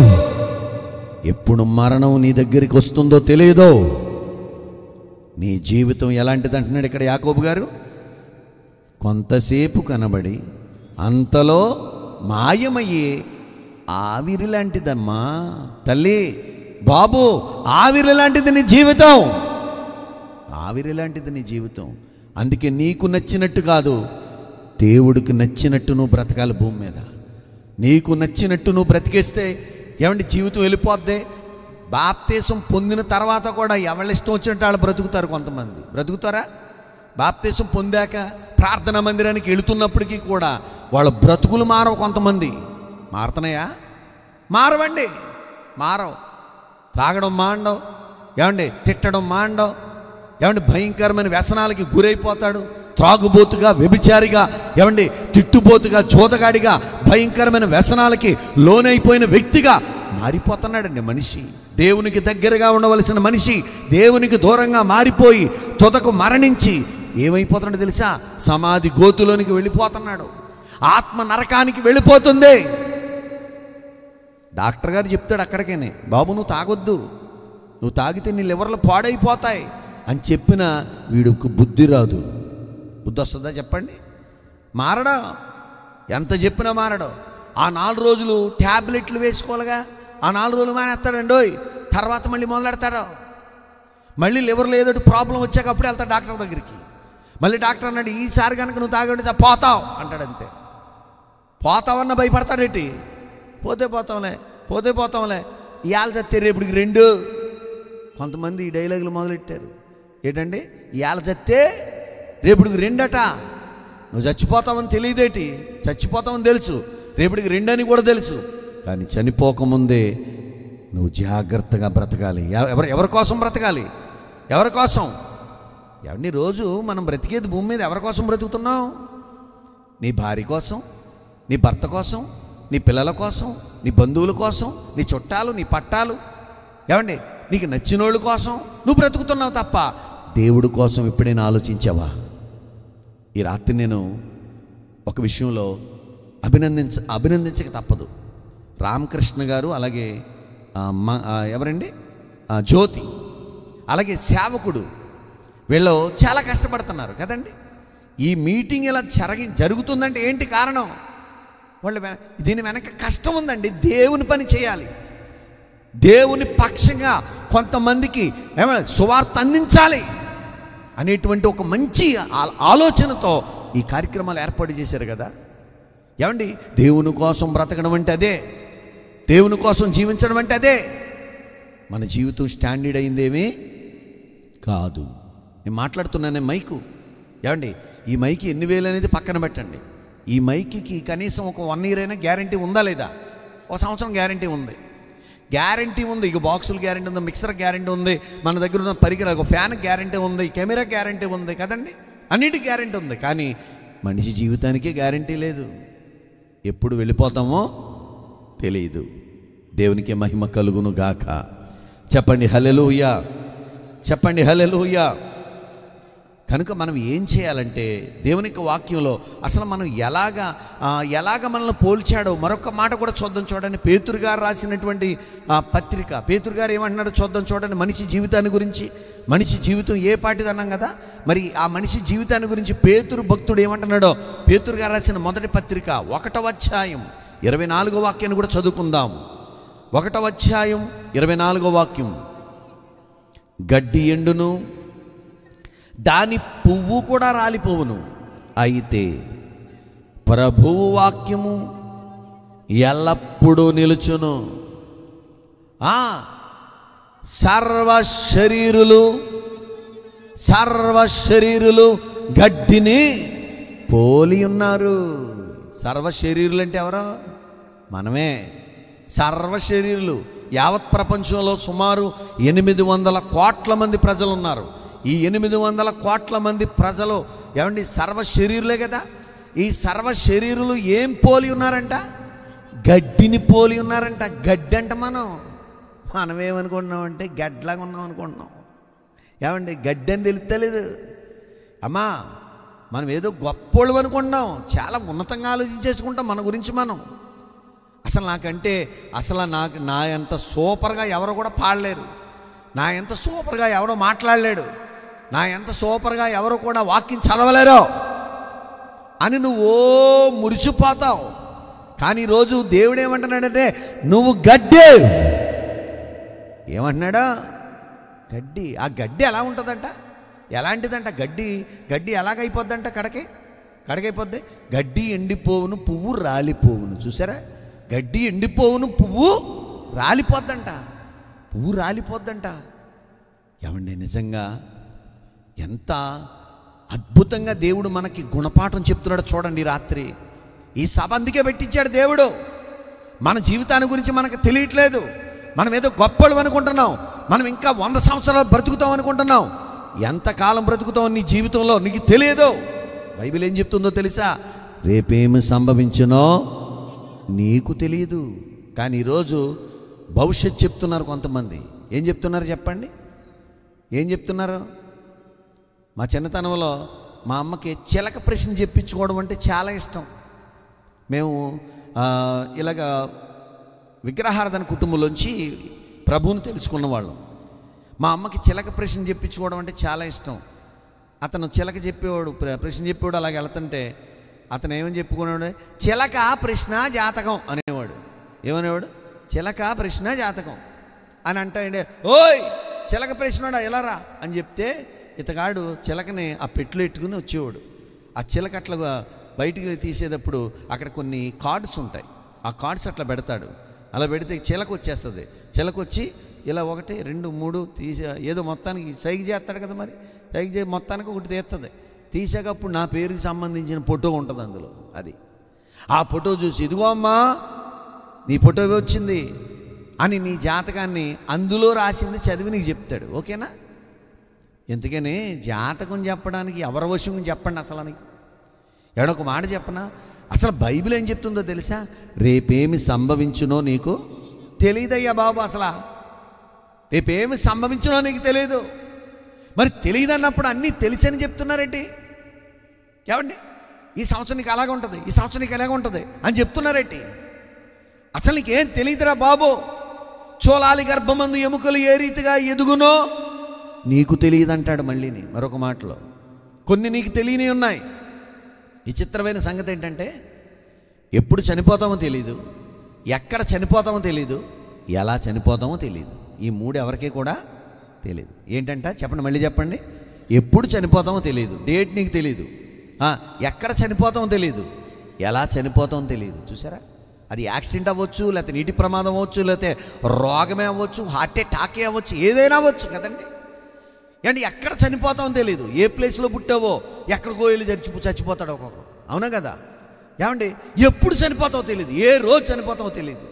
ఎప్పుడు మరణం నీ దగ్గరికి వస్తుందో తెలియదు. నీ జీవితం ఎలాంటిది అంటున్నాడు ఇక్కడ యాకోబు గారు? కొంతసేపు కనబడి అంతలో మాయమయ్యే ఆవిరి లాంటిదమ్మా. తల్లి, బాబు, ఆవిరి లాంటిది నీ జీవితం, ఆవిరి లాంటిది నీ జీవితం. అందుకే నీకు నచ్చినట్టు కాదు, దేవుడికి నచ్చినట్టు నువ్వు బ్రతకాలి భూమి మీద. నీకు నచ్చినట్టు నువ్వు బ్రతికేస్తే ఏమండి జీవితం వెళ్ళిపోద్ది. బాప్తీసం పొందిన తర్వాత కూడా ఎవరి ఇష్టం వచ్చినట్టు వాళ్ళు బ్రతుకుతారు. కొంతమంది బ్రతుకుతారా? బాప్తీసం పొందాక ప్రార్థనా మందిరానికి వెళుతున్నప్పటికీ కూడా వాళ్ళ బ్రతుకులు మారవు. కొంతమంది మారుతున్నాయా? మారవండి, మారవు. త్రాగడం మాండవు, ఏమండి తిట్టడం మాండవు, ఏమండి భయంకరమైన వ్యసనాలకి గురైపోతాడు. త్రాగుబోతుగా, వ్యభిచారిగా, ఏమండి తిట్టుబోతుగా, జోదగాడిగా, భయంకరమైన వ్యసనాలకి లోనైపోయిన వ్యక్తిగా మారిపోతున్నాడండి మనిషి. దేవునికి దగ్గరగా ఉండవలసిన మనిషి దేవునికి దూరంగా మారిపోయి తుదకు మరణించి ఏమైపోతున్నాడో తెలుసా? సమాధి గోతులోనికి వెళ్ళిపోతున్నాడు. ఆత్మ నరకానికి వెళ్ళిపోతుంది. డాక్టర్ గారు చెప్తాడు అక్కడికేనే, బాబు నువ్వు తాగొద్దు, నువ్వు తాగితే నీ లివర్లు పాడైపోతాయి అని చెప్పిన వీడికి బుద్ధి రాదు. బుద్ధి వస్తుందా చెప్పండి? మారడా? ఎంత చెప్పినా మారడు. ఆ 4 రోజులు ట్యాబ్లెట్లు వేసుకోవాలిగా, ఆ 4 రోజులు మానేస్తాడండోయ్. తర్వాత మళ్ళీ మొదలెడతాడు. మళ్ళీ లివర్లో ఏదో ప్రాబ్లం వచ్చాక అప్పుడు వెళ్తాడు డాక్టర్ దగ్గరికి. మళ్ళీ డాక్టర్ అన్నాడు, ఈసారి కనుక నువ్వు తాగండి పోతావు అంటాడు. అంతే. పోతావన్న భయపడతాడేటి? పోతే పోతాంలే ఇవాళ చస్తే రేపుడికి 2. కొంతమంది ఈ డైలాగులు మొదలెట్టారు. ఏంటండి? ఇవాళ చస్తే రేపుడికి 2 అట. నువ్వు చచ్చిపోతావని తెలియదేటి? చచ్చిపోతావని తెలుసు, రేపుడికి 2 అని కూడా తెలుసు. కానీ చనిపోకముందే నువ్వు జాగ్రత్తగా బ్రతకాలి. ఎవరి కోసం బ్రతకాలి? ఎవరి కోసం? ఎవరిని రోజు మనం బ్రతికేది భూమి మీద ఎవరి కోసం బ్రతుకుతున్నావు? నీ భార్య కోసం, నీ భర్త కోసం, నీ పిల్లల కోసం, నీ బంధువుల కోసం, నీ చుట్టాలు, నీ పట్టాలు, ఏమండి నీకు నచ్చిన వాళ్ళ కోసం నువ్వు బ్రతుకుతున్నావు తప్ప దేవుడి కోసం ఎప్పుడైనా ఆలోచించావా? ఈ రాత్రి నేను ఒక విషయంలో అభినందించక తప్పదు. రామకృష్ణ గారు, అలాగే ఎవరండి జ్యోతి, అలాగే సేవకుడు, వీళ్ళు చాలా కష్టపడుతున్నారు కదండి. ఈ మీటింగ్ ఇలా జరుగుతుందంటే ఏంటి కారణం? వాళ్ళు దీని వెనక కష్టం ఉందండి. దేవుని పని చేయాలి, దేవుని పక్షంగా కొంతమందికి ఏమైనా సువార్త అందించాలి అనేటువంటి ఒక మంచి ఆలోచనతో ఈ కార్యక్రమాలు ఏర్పాటు చేశారు కదా. ఏమండి దేవుని కోసం బ్రతకడం అంటే అదే, దేవుని కోసం జీవించడం అంటే అదే. మన జీవితం స్టాండర్డ్ అయిందేమీ కాదు. నేను మాట్లాడుతున్నానే మైకు, ఏమండి ఈ మైకి 8,000 అనేది పక్కన పెట్టండి. ఈ మైకి కనీసం ఒక 1 year అయినా గ్యారంటీ ఉందా లేదా? 1 సంవత్సరం గ్యారంటీ ఉంది. ఇక బాక్సులు గ్యారంటీ ఉంది, మిక్సర్ గ్యారంటీ ఉంది, మన దగ్గర ఉన్న పరికరాలు, ఫ్యాన్ గ్యారంటీ ఉంది, కెమెరా గ్యారంటీ ఉంది కదండి, అన్నిటికీ గ్యారంటీ ఉంది. కానీ మనిషి జీవితానికి గ్యారంటీ లేదు. ఎప్పుడు వెళ్ళిపోతామో తెలియదు. దేవునికి మహిమ కలుగును గాక. చెప్పండి హల్లెలూయా, చెప్పండి హల్లెలూయా. కనుక మనం ఏం చేయాలంటే దేవుని యొక్క వాక్యంలో అసలు మనం ఎలాగ మనల్ని పోల్చాడో మరొక మాట కూడా చూద్దాం. చూడండి, పేతురు గారు రాసినటువంటి పత్రిక. పేతురు గారు ఏమంటున్నాడో చూద్దాం. చూడండి, మనిషి జీవితాన్ని గురించి. మనిషి జీవితం ఏ పాటిది అన్నాం కదా, మరి ఆ మనిషి జీవితాన్ని గురించి పేతురు భక్తుడు ఏమంటున్నాడో పేతురు గారు రాసిన మొదటి పత్రిక 1వ అధ్యాయం 24వ వాక్యాన్ని కూడా చదువుకుందాం. 1వ అధ్యాయం 24వ వాక్యం. గడ్డి ఎండును, దాని పువ్వు కూడా రాలిపోవును, అయితే ప్రభువు వాక్యము ఎల్లప్పుడూ నిలుచును. సర్వ శరీరులు గడ్డిని పోలి ఉన్నారు. సర్వ శరీరులు అంటే ఎవరో? మనమే. సర్వ శరీరులు. యావత్ ప్రపంచంలో సుమారు 800 కోట్ల మంది ప్రజలు ఉన్నారు. ఈ 800 కోట్ల మంది ప్రజలు ఏమండి సర్వ శరీరులే కదా. ఈ సర్వ శరీరులు ఏం పోలి ఉన్నారంట? గడ్డిని పోలి ఉన్నారంట. గడ్డి అంట మనమేమనుకుంటున్నామంటే గడ్లాగా ఉన్నాం అనుకుంటున్నాం. ఏమండి గడ్డి అని తెలుస్తలేదు అమ్మా. మనం ఏదో గొప్పోళ్ళు అనుకుంటున్నాం, చాలా ఉన్నతంగా ఆలోచించేసుకుంటాం మన గురించి మనం. నా ఎంత సూపర్గా ఎవరు కూడా పాడలేరు, నా ఎంత సూపర్గా ఎవరో మాట్లాడలేడు, నా ఎంత సూపర్గా ఎవరు కూడా వాక్యం చదవలేరో అని నువ్వు మురిసిపోతావు. కానీ ఈరోజు దేవుడు ఏమంటున్నాడంటే నువ్వు గడ్డి. ఏమంటున్నాడా? గడ్డి. ఆ గడ్డి ఎలా ఉంటుందంట? ఎలాంటిదంట? గడ్డి ఎలాగైపోద్దంట? కడకైపోద్ది. గడ్డి ఎండిపోవును, పువ్వు రాలిపోవును. చూసారా? గడ్డి ఎండిపోవును, పువ్వు రాలిపోద్దంట. పువ్వు రాలిపోద్దంట. ఏమండి, నిజంగా ఎంత అద్భుతంగా దేవుడు మనకి గుణపాఠం చెప్తున్నాడు చూడండి. రాత్రి ఈ సభ అందుకే పెట్టించాడు దేవుడు. మన జీవితాన్ని గురించి మనకు తెలియట్లేదు. మనం ఏదో గొప్పలు అనుకుంటున్నాం. మనం ఇంకా 100 సంవత్సరాలు బ్రతుకుతాం అనుకుంటున్నాం. ఎంతకాలం బ్రతుకుతాం నీ జీవితంలో నీకు తెలియదు. బైబిల్ ఏం చెప్తుందో తెలుసా? రేపేమి సంభవించునో నీకు తెలియదు. కానీ ఈరోజు భవిష్యత్తు చెప్తున్నారు కొంతమంది. ఏం చెప్తున్నారు చెప్పండి? ఏం చెప్తున్నారు? మా చిన్నతనంలో మా అమ్మకి చిలక ప్రశ్న చెప్పించుకోవడం అంటే చాలా ఇష్టం. మేము ఇలాగ విగ్రహారాధన కుటుంబంలోంచి ప్రభువుని తెలుసుకున్న వాళ్ళం. మా అమ్మకి చిలక ప్రశ్న చెప్పించుకోవడం అంటే చాలా ఇష్టం. అతను చిలక చెప్పేవాడు, ప్రశ్న చెప్పేవాడు. అలాగ వెళ్తుంటే అతను ఏమని చెప్పుకునేవాడు? చిలక ప్రశ్న జాతకం అనేవాడు. ఏమనేవాడు? చిలక ప్రశ్న జాతకం అని అంటే, ఓయ్ చిలక ప్రశ్నడా ఎలా రా అని చెప్తే ఇతగాడు చిలకని ఆ పెట్టులో ఎట్టుకుని వచ్చేవాడు. ఆ చిలక అట్లా బయటికి తీసేటప్పుడు అక్కడ కొన్ని కార్డ్స్ ఉంటాయి. ఆ కార్డ్స్ అట్లా పెడతాడు. అలా పెడితే చిలక వచ్చేస్తుంది. చిలక వచ్చి ఇలా 1 2 3 తీసే ఏదో మొత్తానికి సైగ చేస్తాడు కదా. మరి సైగ చేసి మొత్తానికి ఒకటి తీస్తుంది. తీసాక అప్పుడు నా పేరుకి సంబంధించిన ఫోటో ఉంటుంది అందులో. అది ఆ ఫోటో చూసి, ఇదిగో అమ్మా నీ ఫోటో వచ్చింది అని నీ జాతకాన్ని అందులో రాసింది చదివి నీకు చెప్తాడు. ఓకేనా? ఎందుకని జాతకం చెప్పడానికి ఎవరి వశం చెప్పండి అసలు. నీకు ఎవడొక మాట చెప్పనా? అసలు బైబిల్ ఏం చెప్తుందో తెలుసా? రేపేమి సంభవించునో నీకు తెలియదయ్యా బాబు. అసలు రేపేమి సంభవించునో నీకు తెలియదు. మరి తెలియదన్నప్పుడు అన్నీ తెలిసని చెప్తున్నారేంటి? ఏమండి, ఈ సంవత్సరం నీకు అలాగే ఉంటుంది, ఈ సంవత్సరం నీకు ఎలాగ ఉంటుంది అని చెప్తున్నారేంటి? అసలు నీకేం తెలియదురా బాబు. చోళాలి గర్భమందు ఎముకలు ఏ రీతిగా ఎదుగునో నీకు తెలియదు అంటాడు. మళ్ళీని మరొక మాటలో కొన్ని నీకు తెలియని ఉన్నాయి. విచిత్రమైన సంగతి ఏంటంటే, ఎప్పుడు చనిపోతామో తెలీదు, ఎక్కడ చనిపోతామో తెలీదు, ఎలా చనిపోతామో తెలీదు. ఈ 3 ఎవరికీ కూడా తెలియదు. ఏంటంట చెప్పండి, మళ్ళీ చెప్పండి. ఎప్పుడు చనిపోతామో తెలియదు, డేట్ నీకు తెలీదు, ఎక్కడ చనిపోతామో తెలియదు, ఎలా చనిపోతామో తెలియదు. చూసారా? అది యాక్సిడెంట్ అవ్వచ్చు, లేకపోతే నీటి ప్రమాదం అవ్వచ్చు, లేకపోతే రోగమే అవ్వచ్చు, హార్ట్ అటాకే అవ్వచ్చు, ఏదైనా అవ్వచ్చు కదండి. ఏంటి, ఎక్కడ చనిపోతామో తెలియదు. ఏ ప్లేస్లో పుట్టావో ఎక్కడికో వెళ్ళి చచ్చిపోతాడు ఒక్కొక్కరు. అవునా కదా? ఏమండి, ఎప్పుడు చనిపోతావో తెలియదు, ఏ రోజు చనిపోతావో తెలియదు.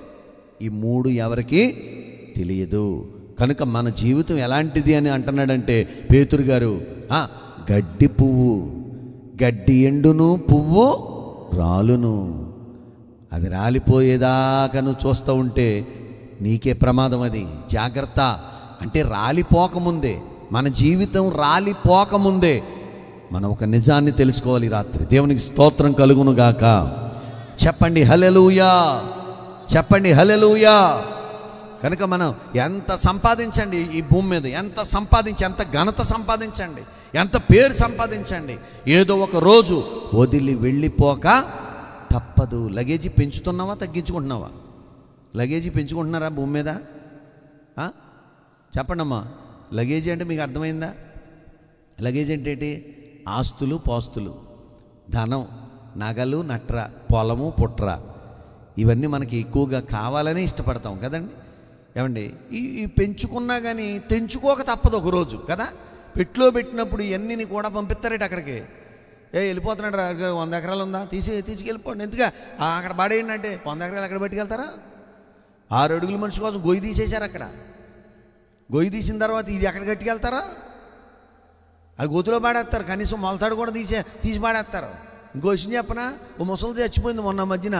ఈ 3 ఎవరికి తెలియదు. కనుక మన జీవితం ఎలాంటిది అని అంటున్నాడంటే పేతురు గారు, గడ్డి పువ్వు, గడ్డి ఎండును, పువ్వు రాలును. అది రాలిపోయేదాకా నువ్వు చూస్తూ ఉంటే నీకే ప్రమాదం. అది జాగ్రత్త. అంటే రాలిపోకముందే, మన జీవితం రాలిపోకముందే మనం ఒక నిజాన్ని తెలుసుకోవాలి. రాత్రి దేవునికి స్తోత్రం కలుగును గాక. చెప్పండి హల్లెలూయా, చెప్పండి హల్లెలూయా. కనుక మనం ఎంత సంపాదించండి ఈ భూమి మీద, ఎంత ఘనత సంపాదించండి, ఎంత పేరు సంపాదించండి, ఏదో ఒక రోజు వదిలి వెళ్ళిపోక తప్పదు. లగేజీ పెంచుతున్నావా, తగ్గించుకుంటున్నావా? లగేజీ పెంచుకుంటున్నారా భూమి మీద? చెప్పండి అమ్మా. లగేజీ అంటే మీకు అర్థమైందా? లగేజ్ అంటే ఏంటి? ఆస్తులు, పాస్తులు, ధనం, నగలు, నట్ర, పొలము, పుట్ర, ఇవన్నీ మనకి ఎక్కువగా కావాలని ఇష్టపడతాం కదండి. ఏమండి, ఈ పెంచుకున్నా కానీ తెంచుకోక తప్పదు ఒకరోజు కదా. పెట్టులో పెట్టినప్పుడు ఇవన్నీ కూడా పంపిస్తారేట అక్కడికి. వెళ్ళిపోతున్నాడు, 100 ఎకరాలు ఉందా, తీసుకెళ్ళిపోండి, ఎందుకు అక్కడ పడేయండి అంటే 100 ఎకరాలు అక్కడ పెట్టుకెళ్తారా? 6 అడుగుల మనిషి కోసం గొయ్యి తీసేశారు. అక్కడ గొయ్యి తీసిన తర్వాత ఇది ఎక్కడ కట్టుకెళ్తారా? అది గోతులో పాడేస్తారు. కనీసం మొలతాడు కూడా తీసి పాడేస్తారు. ఇంకో విషయం చెప్పనా, ఓ ముసలిది చచ్చిపోయింది మొన్న మధ్యన.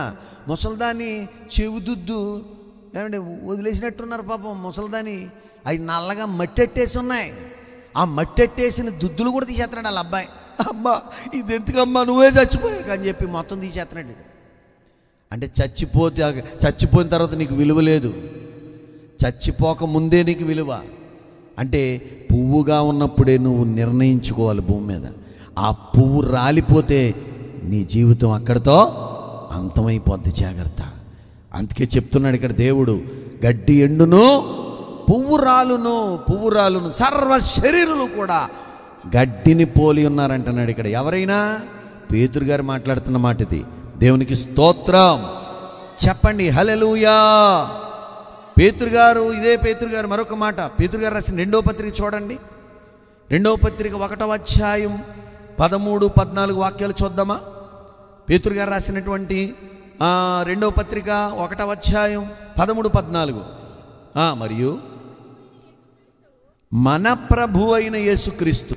ముసలిదాన్ని చెవుదుద్దు ఏమంటే వదిలేసినట్టున్నారు పాపం. ముసలిదాన్ని అవి నల్లగా మట్టెట్టేసి ఉన్నాయి. ఆ మట్టెట్టేసిన దుద్దులు కూడా తీసేస్తున్నాడు వాళ్ళ అబ్బాయి. అమ్మ ఇది ఎందుకమ్మా, నువ్వే చచ్చిపోయాక అని చెప్పి మొత్తం తీసేస్తున్నాడు. అంటే చచ్చిపోయిన తర్వాత నీకు విలువ లేదు, చచ్చిపోక ముందే నీకు విలువ. అంటే పువ్వుగా ఉన్నప్పుడే నువ్వు నిర్ణయించుకోవాలి భూమి మీద. ఆ పువ్వు రాలిపోతే నీ జీవితం అక్కడితో అంతమైపోద్ది. జాగ్రత్త. అందుకే చెప్తున్నాడు ఇక్కడ దేవుడు, గడ్డి ఎండును, పువ్వు రాలును, సర్వ శరీరులు కూడా గడ్డిని పోలి ఉన్నారంటున్నాడు ఇక్కడ. ఎవరైనా? పేతురు గారు మాట్లాడుతున్న మాట ఇది. దేవునికి స్తోత్రం చెప్పండి, హల్లెలూయా. పేతురు గారు, ఇదే పేతురు గారు మరొక మాట, పేతురు గారు రాసిన 2వ పత్రిక చూడండి. 2వ పత్రిక 1వ అధ్యాయం 13, 14 వాక్యాలు చూద్దామా? పేతురు గారు రాసినటువంటి 2వ పత్రిక 1వ అధ్యాయం 13, 14. మరియు మన ప్రభు అయిన యేసుక్రీస్తు,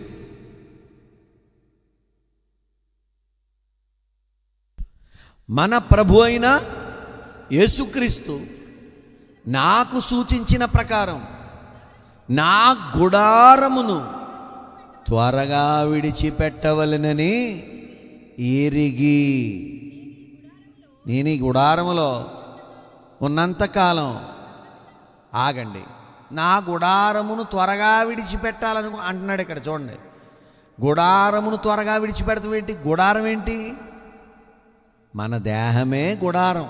మన ప్రభు అయిన యేసుక్రీస్తు నాకు సూచించిన ప్రకారం నా గుడారమును త్వరగా విడిచిపెట్టవలెనని ఎరిగి, నేను ఈ గుడారములో ఉన్నంతకాలం, ఆగండి, నా గుడారమును త్వరగా విడిచిపెట్టాలను అంటున్నాడు ఇక్కడ. చూడండి, గుడారమును త్వరగా విడిచిపెడతాం ఏంటి? గుడారం ఏంటి? మన దేహమే గుడారం.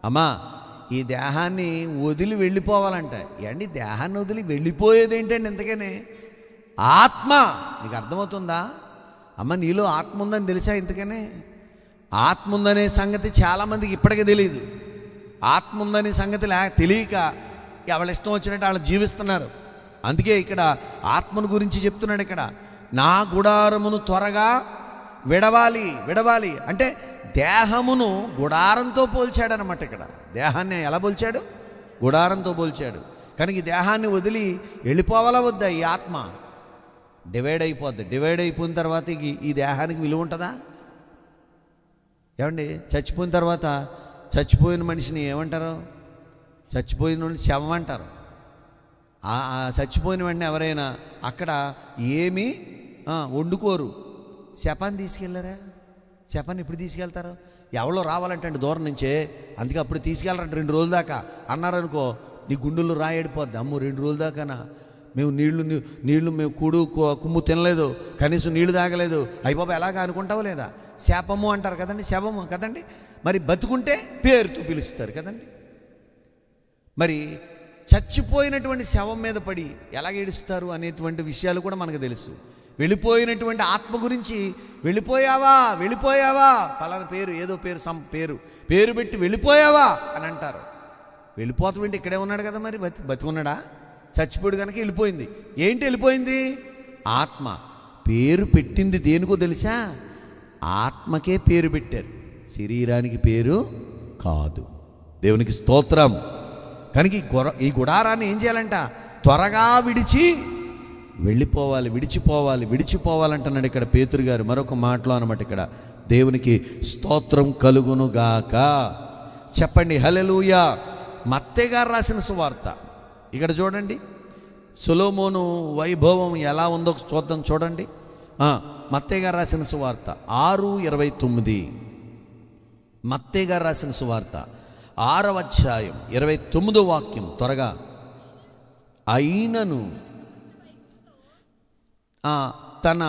అమ్మా, ఈ దేహాన్ని వదిలి వెళ్ళిపోవాలంట. ఏంటి దేహాన్ని వదిలి వెళ్ళిపోయేది ఏంటండి? ఇంతకనే ఆత్మ. నీకు అర్థమవుతుందా అమ్మ? నీలో ఆత్మ ఉందని తెలిసా? ఇంతకనే ఆత్మ ఉందనే సంగతి చాలామందికి ఇప్పటికే తెలియదు. ఆత్మ ఉందనే సంగతి తెలియక ఎవరి ఇష్టం వచ్చినట్టు వాళ్ళు జీవిస్తున్నారు. అందుకే ఇక్కడ ఆత్మను గురించి చెప్తున్నాడు. ఇక్కడ నా గుడారమును త్వరగా విడవాలి అంటే దేహమును గుడారంతో పోల్చాడనమాట. ఇక్కడ దేహాన్ని ఎలా పోల్చాడు? గుడారంతో పోల్చాడు. కనుక ఈ దేహాన్ని వదిలి వెళ్ళిపోవాలా వద్దా? ఈ ఆత్మ డివైడ్ అయిపోద్ది. డివైడ్ అయిపోయిన తర్వాత ఈ దేహానికి విలువ ఉంటుందా? ఏమండి, చచ్చిపోయిన తర్వాత చచ్చిపోయిన మనిషిని ఏమంటారు? చచ్చిపోయిన వాడిని శవం అంటారు. చచ్చిపోయిన వాడిని ఎవరైనా అక్కడ ఏమీ వండుకోరు. శపాన్ని తీసుకెళ్ళారా? శపాన్ని ఇప్పుడు తీసుకెళ్తారు? ఎవరో రావాలంటే అండి దూరం నుంచే, అందుకే అప్పుడు తీసుకెళ్ళారంట. 2 రోజుల దాకా అన్నారనుకో, నీ గుండెల్లో రాయడిపోద్ది. అమ్మో 2 రోజుల దాకానా? మేము నీళ్లు మేము కుమ్ము తినలేదు, కనీసం నీళ్లు తాగలేదు, అయిపోయి ఎలాగా అనుకుంటావో లేదా? శాపము అంటారు కదండి, శవము కదండి. మరి బతుకుంటే పేరుతో పిలుస్తారు కదండి. మరి చచ్చిపోయినటువంటి శవం మీద పడి ఎలా ఏడుస్తారు అనేటువంటి విషయాలు కూడా మనకు తెలుసు. వెళ్ళిపోయినటువంటి ఆత్మ గురించి, వెళ్ళిపోయావా పలానా పేరు, ఏదో పేరు పెట్టి వెళ్ళిపోయావా అని అంటారు. వెళ్ళిపోతామంటే ఇక్కడే ఉన్నాడు కదా, మరి బతికున్నాడా? చచ్చిపోయాడు కనుక వెళ్ళిపోయింది. ఏంటి వెళ్ళిపోయింది? ఆత్మ. పేరు పెట్టింది దేనికో తెలుసా? ఆత్మకే పేరు పెట్టారు, శరీరానికి పేరు కాదు. దేవునికి స్తోత్రం. కనుక ఈ గుడారాన్ని ఏం చేయాలంట? త్వరగా విడిచిపోవాలంటున్నాడు ఇక్కడ పేతురు గారు మరొక మాటలో అనమాట. ఇక్కడ దేవునికి స్తోత్రం కలుగునుగాక చెప్పండి, హల్లెలూయా. మత్తయి గారు రాసిన సువార్త ఇక్కడ చూడండి. సొలొమోను వైభవం ఎలా ఉందో చూద్దాం. చూడండి, మత్తయి గారు రాసిన సువార్త 6:29. మత్తయి గారు రాసిన సువార్త 6వ అధ్యాయం 29వ వాక్యం. త్వరగా. అయినను తన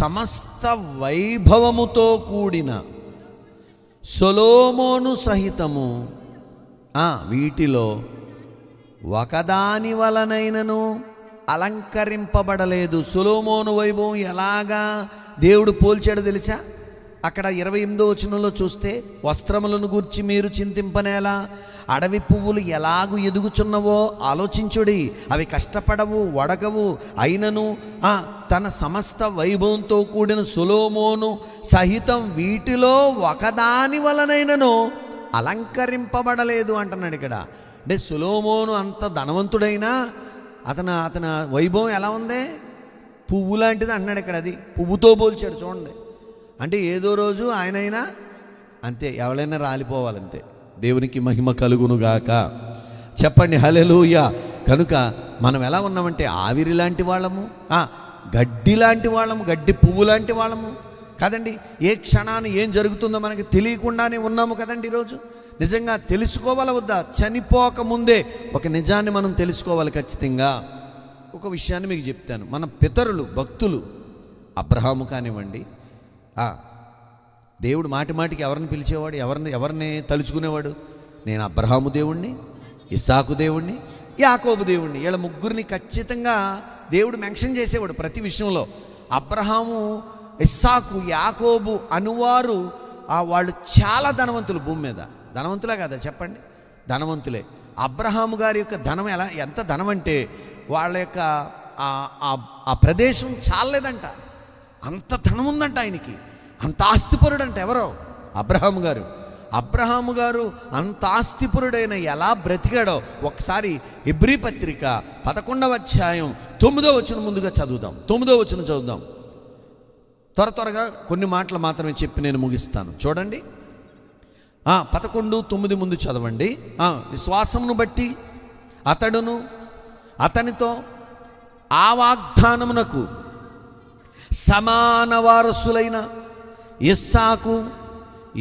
సమస్త వైభవముతో కూడిన సొలొమోను సహితము వీటిలో ఒకదాని వలనైనను అలంకరింపబడలేదు. సొలొమోను వైభవం ఎలాగా దేవుడు పోల్చాడు తెలుసా? అక్కడ 28వ వచనంలో చూస్తే, వస్త్రములను గూర్చి మీరు చింతింపనేలా, అడవి పువ్వులు ఎలాగు ఎదుగుచున్నవో ఆలోచించుడి, అవి కష్టపడవు, వడగవు, అయినను తన సమస్త వైభవంతో కూడిన సొలొమోను సహితం వీటిలో ఒకదాని వలనైనను అలంకరింపబడలేదు అంటున్నాడు ఇక్కడ. అంటే సొలొమోను అంత ధనవంతుడైనా అతని వైభవం ఎలా ఉంది? పువ్వు లాంటిది అన్నాడు ఇక్కడ. అది పువ్వుతో పోల్చాడు చూడండి. అంటే ఏదో రోజు ఆయనైనా అంతే, ఎవరైనా రాలిపోవాలంతే. దేవునికి మహిమ కలుగునుగాక చెప్పండి, హల్లెలూయా. కనుక మనం ఎలా ఉన్నామంటే ఆవిరి లాంటి వాళ్ళము, గడ్డి లాంటి వాళ్ళము, గడ్డి పువ్వు లాంటి వాళ్ళము కదండి. ఏ క్షణాన్ని ఏం జరుగుతుందో మనకి తెలియకుండానే ఉన్నాము కదండి. ఈరోజు నిజంగా తెలుసుకోవాలా వద్దా? చనిపోకముందే ఒక నిజాన్ని మనం తెలుసుకోవాలి ఖచ్చితంగా. ఒక విషయాన్ని మీకు చెప్తాను. మన పితరులు, భక్తులు, అబ్రహాము కానివ్వండి, దేవుడు మాటి మాటికి ఎవరిని పిలిచేవాడు? ఎవరిని తలుచుకునేవాడు? నేను అబ్రహాము దేవుణ్ణి, ఇస్సాకు దేవుణ్ణి, యాకోబు దేవుణ్ణి. వీళ్ళ ముగ్గురిని ఖచ్చితంగా దేవుడు మెన్షన్ చేసేవాడు ప్రతి విషయంలో. అబ్రహాము, ఇస్సాకు, యాకోబు అనువారు వాళ్ళు చాలా ధనవంతులు భూమి మీద. ధనవంతులే కదా చెప్పండి, ధనవంతులే. అబ్రహాము గారి యొక్క ధనం ఎంత ధనం అంటే వాళ్ళ యొక్క ఆ ప్రదేశం చాలేదంట, అంత ధనం ఉందంట ఆయనకి, అంత ఆస్తిపరుడంట. ఎవరో అబ్రహాము గారు. అబ్రహాము గారు అంత ఆస్తిపరుడైన ఎలా బ్రతికాడో ఒకసారి హెబ్రీ పత్రిక 11వ అధ్యాయం 9వ వచనం ముందుగా చదువుదాం. 9వ వచనం చదువుదాం. త్వరగా కొన్ని మాటలు మాత్రమే చెప్పి నేను ముగిస్తాను. చూడండి, 11:9 ముందు చదవండి. విశ్వాసమును బట్టి అతడును అతనితో ఆ వాగ్దానమునకు సమాన వారసులైన ఇస్సాకు,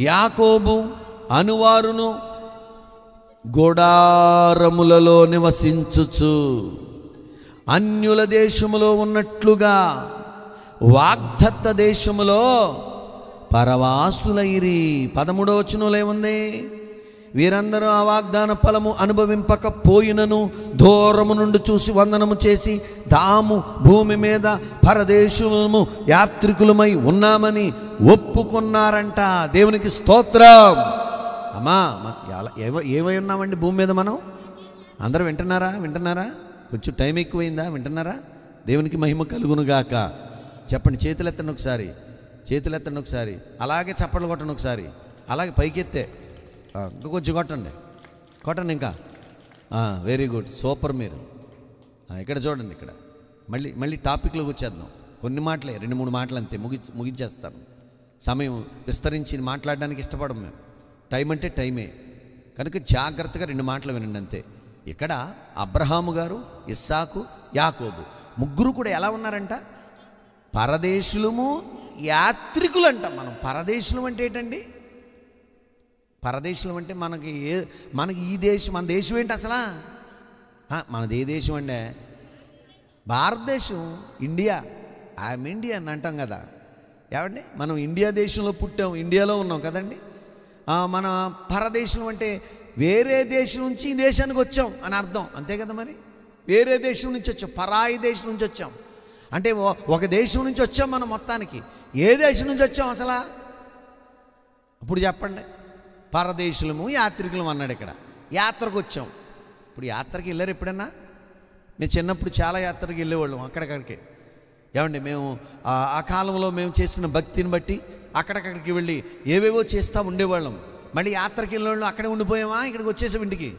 యాకోబు అనువారును గుడారములలో నివసించుచు అన్యుల దేశములో ఉన్నట్లుగా వాగ్దత్త దేశములో పరవాసులైరి. 13వ వచనంలో ఏముంది? వీరందరూ ఆ వాగ్దాన ఫలము అనుభవింపకపోయినను దూరము నుండి చూసి వందనము చేసి తాము భూమి మీద పరదేశులము యాత్రికులమై ఉన్నామని ఒప్పుకున్నారంట. దేవునికి స్తోత్రం. అమ్మా, ఏమై ఉన్నామండి భూమి మీద మనం? అందరూ వింటున్నారా? కొంచెం టైం ఎక్కువైందా? వింటున్నారా? దేవునికి మహిమ కలుగునుగాక. చెప్పండి, చేతులెత్తండి ఒకసారి. అలాగే చప్పట్లు కొట్టండి ఒకసారి, అలాగే పైకెత్తే ఇంకా కొంచెం కొట్టండి ఇంకా. Very good, super. మీరు ఇక్కడ చూడండి, ఇక్కడ మళ్ళీ టాపిక్లోకి వచ్చేద్దాం. కొన్ని మాటలే, 2-3 మాటలు అంతే, ముగించేస్తాను. సమయం విస్తరించి మాట్లాడడానికి ఇష్టపడం మేము. టైం అంటే టైమే కనుక జాగ్రత్తగా 2 మాటలు వినండి అంతే. ఇక్కడ అబ్రహాము గారు, ఇస్సాకు, యాకోబు ముగ్గురు కూడా ఎలా ఉన్నారంట? పరదేశులము, యాత్రికులు అంట. మనం పరదేశులం అంటే ఏంటండి? పరదేశులం అంటే మనకి ఈ దేశం, మన దేశం ఏంటి అసలు? మనది ఏ దేశం అండి? భారతదేశం, ఇండియా. ఐఎమ్ ఇండియన్ అంటాం కదా. ఏమండి, మనం ఇండియా దేశంలో పుట్టాం, ఇండియాలో ఉన్నాం కదండి. మన పరదేశం అంటే వేరే దేశం నుంచి ఈ దేశానికి వచ్చాం అని అర్థం, అంతే కదా. మరి వేరే దేశం నుంచి వచ్చాం, పరాయి దేశం నుంచి వచ్చాం అంటే ఒక దేశం నుంచి వచ్చాం మనం మొత్తానికి. ఏ దేశం నుంచి వచ్చాం అసలు? ఇప్పుడు చెప్పండి. పరదేశులము, యాత్రికులము అన్నాడు ఇక్కడ. యాత్రకు వచ్చాం. ఇప్పుడు యాత్రకి వెళ్ళారు ఎప్పుడన్నా? మేము చిన్నప్పుడు చాలా యాత్రకి వెళ్ళేవాళ్ళం, అక్కడికి. ఏమండి, మేము ఆ కాలంలో మేము చేసిన భక్తిని బట్టి అక్కడికి వెళ్ళి ఏవేవో చేస్తూ ఉండేవాళ్ళం. మళ్ళీ యాత్రకి వెళ్ళేవాళ్ళు అక్కడే ఉండిపోయామా? ఇక్కడికి వచ్చేసాం ఇంటికి.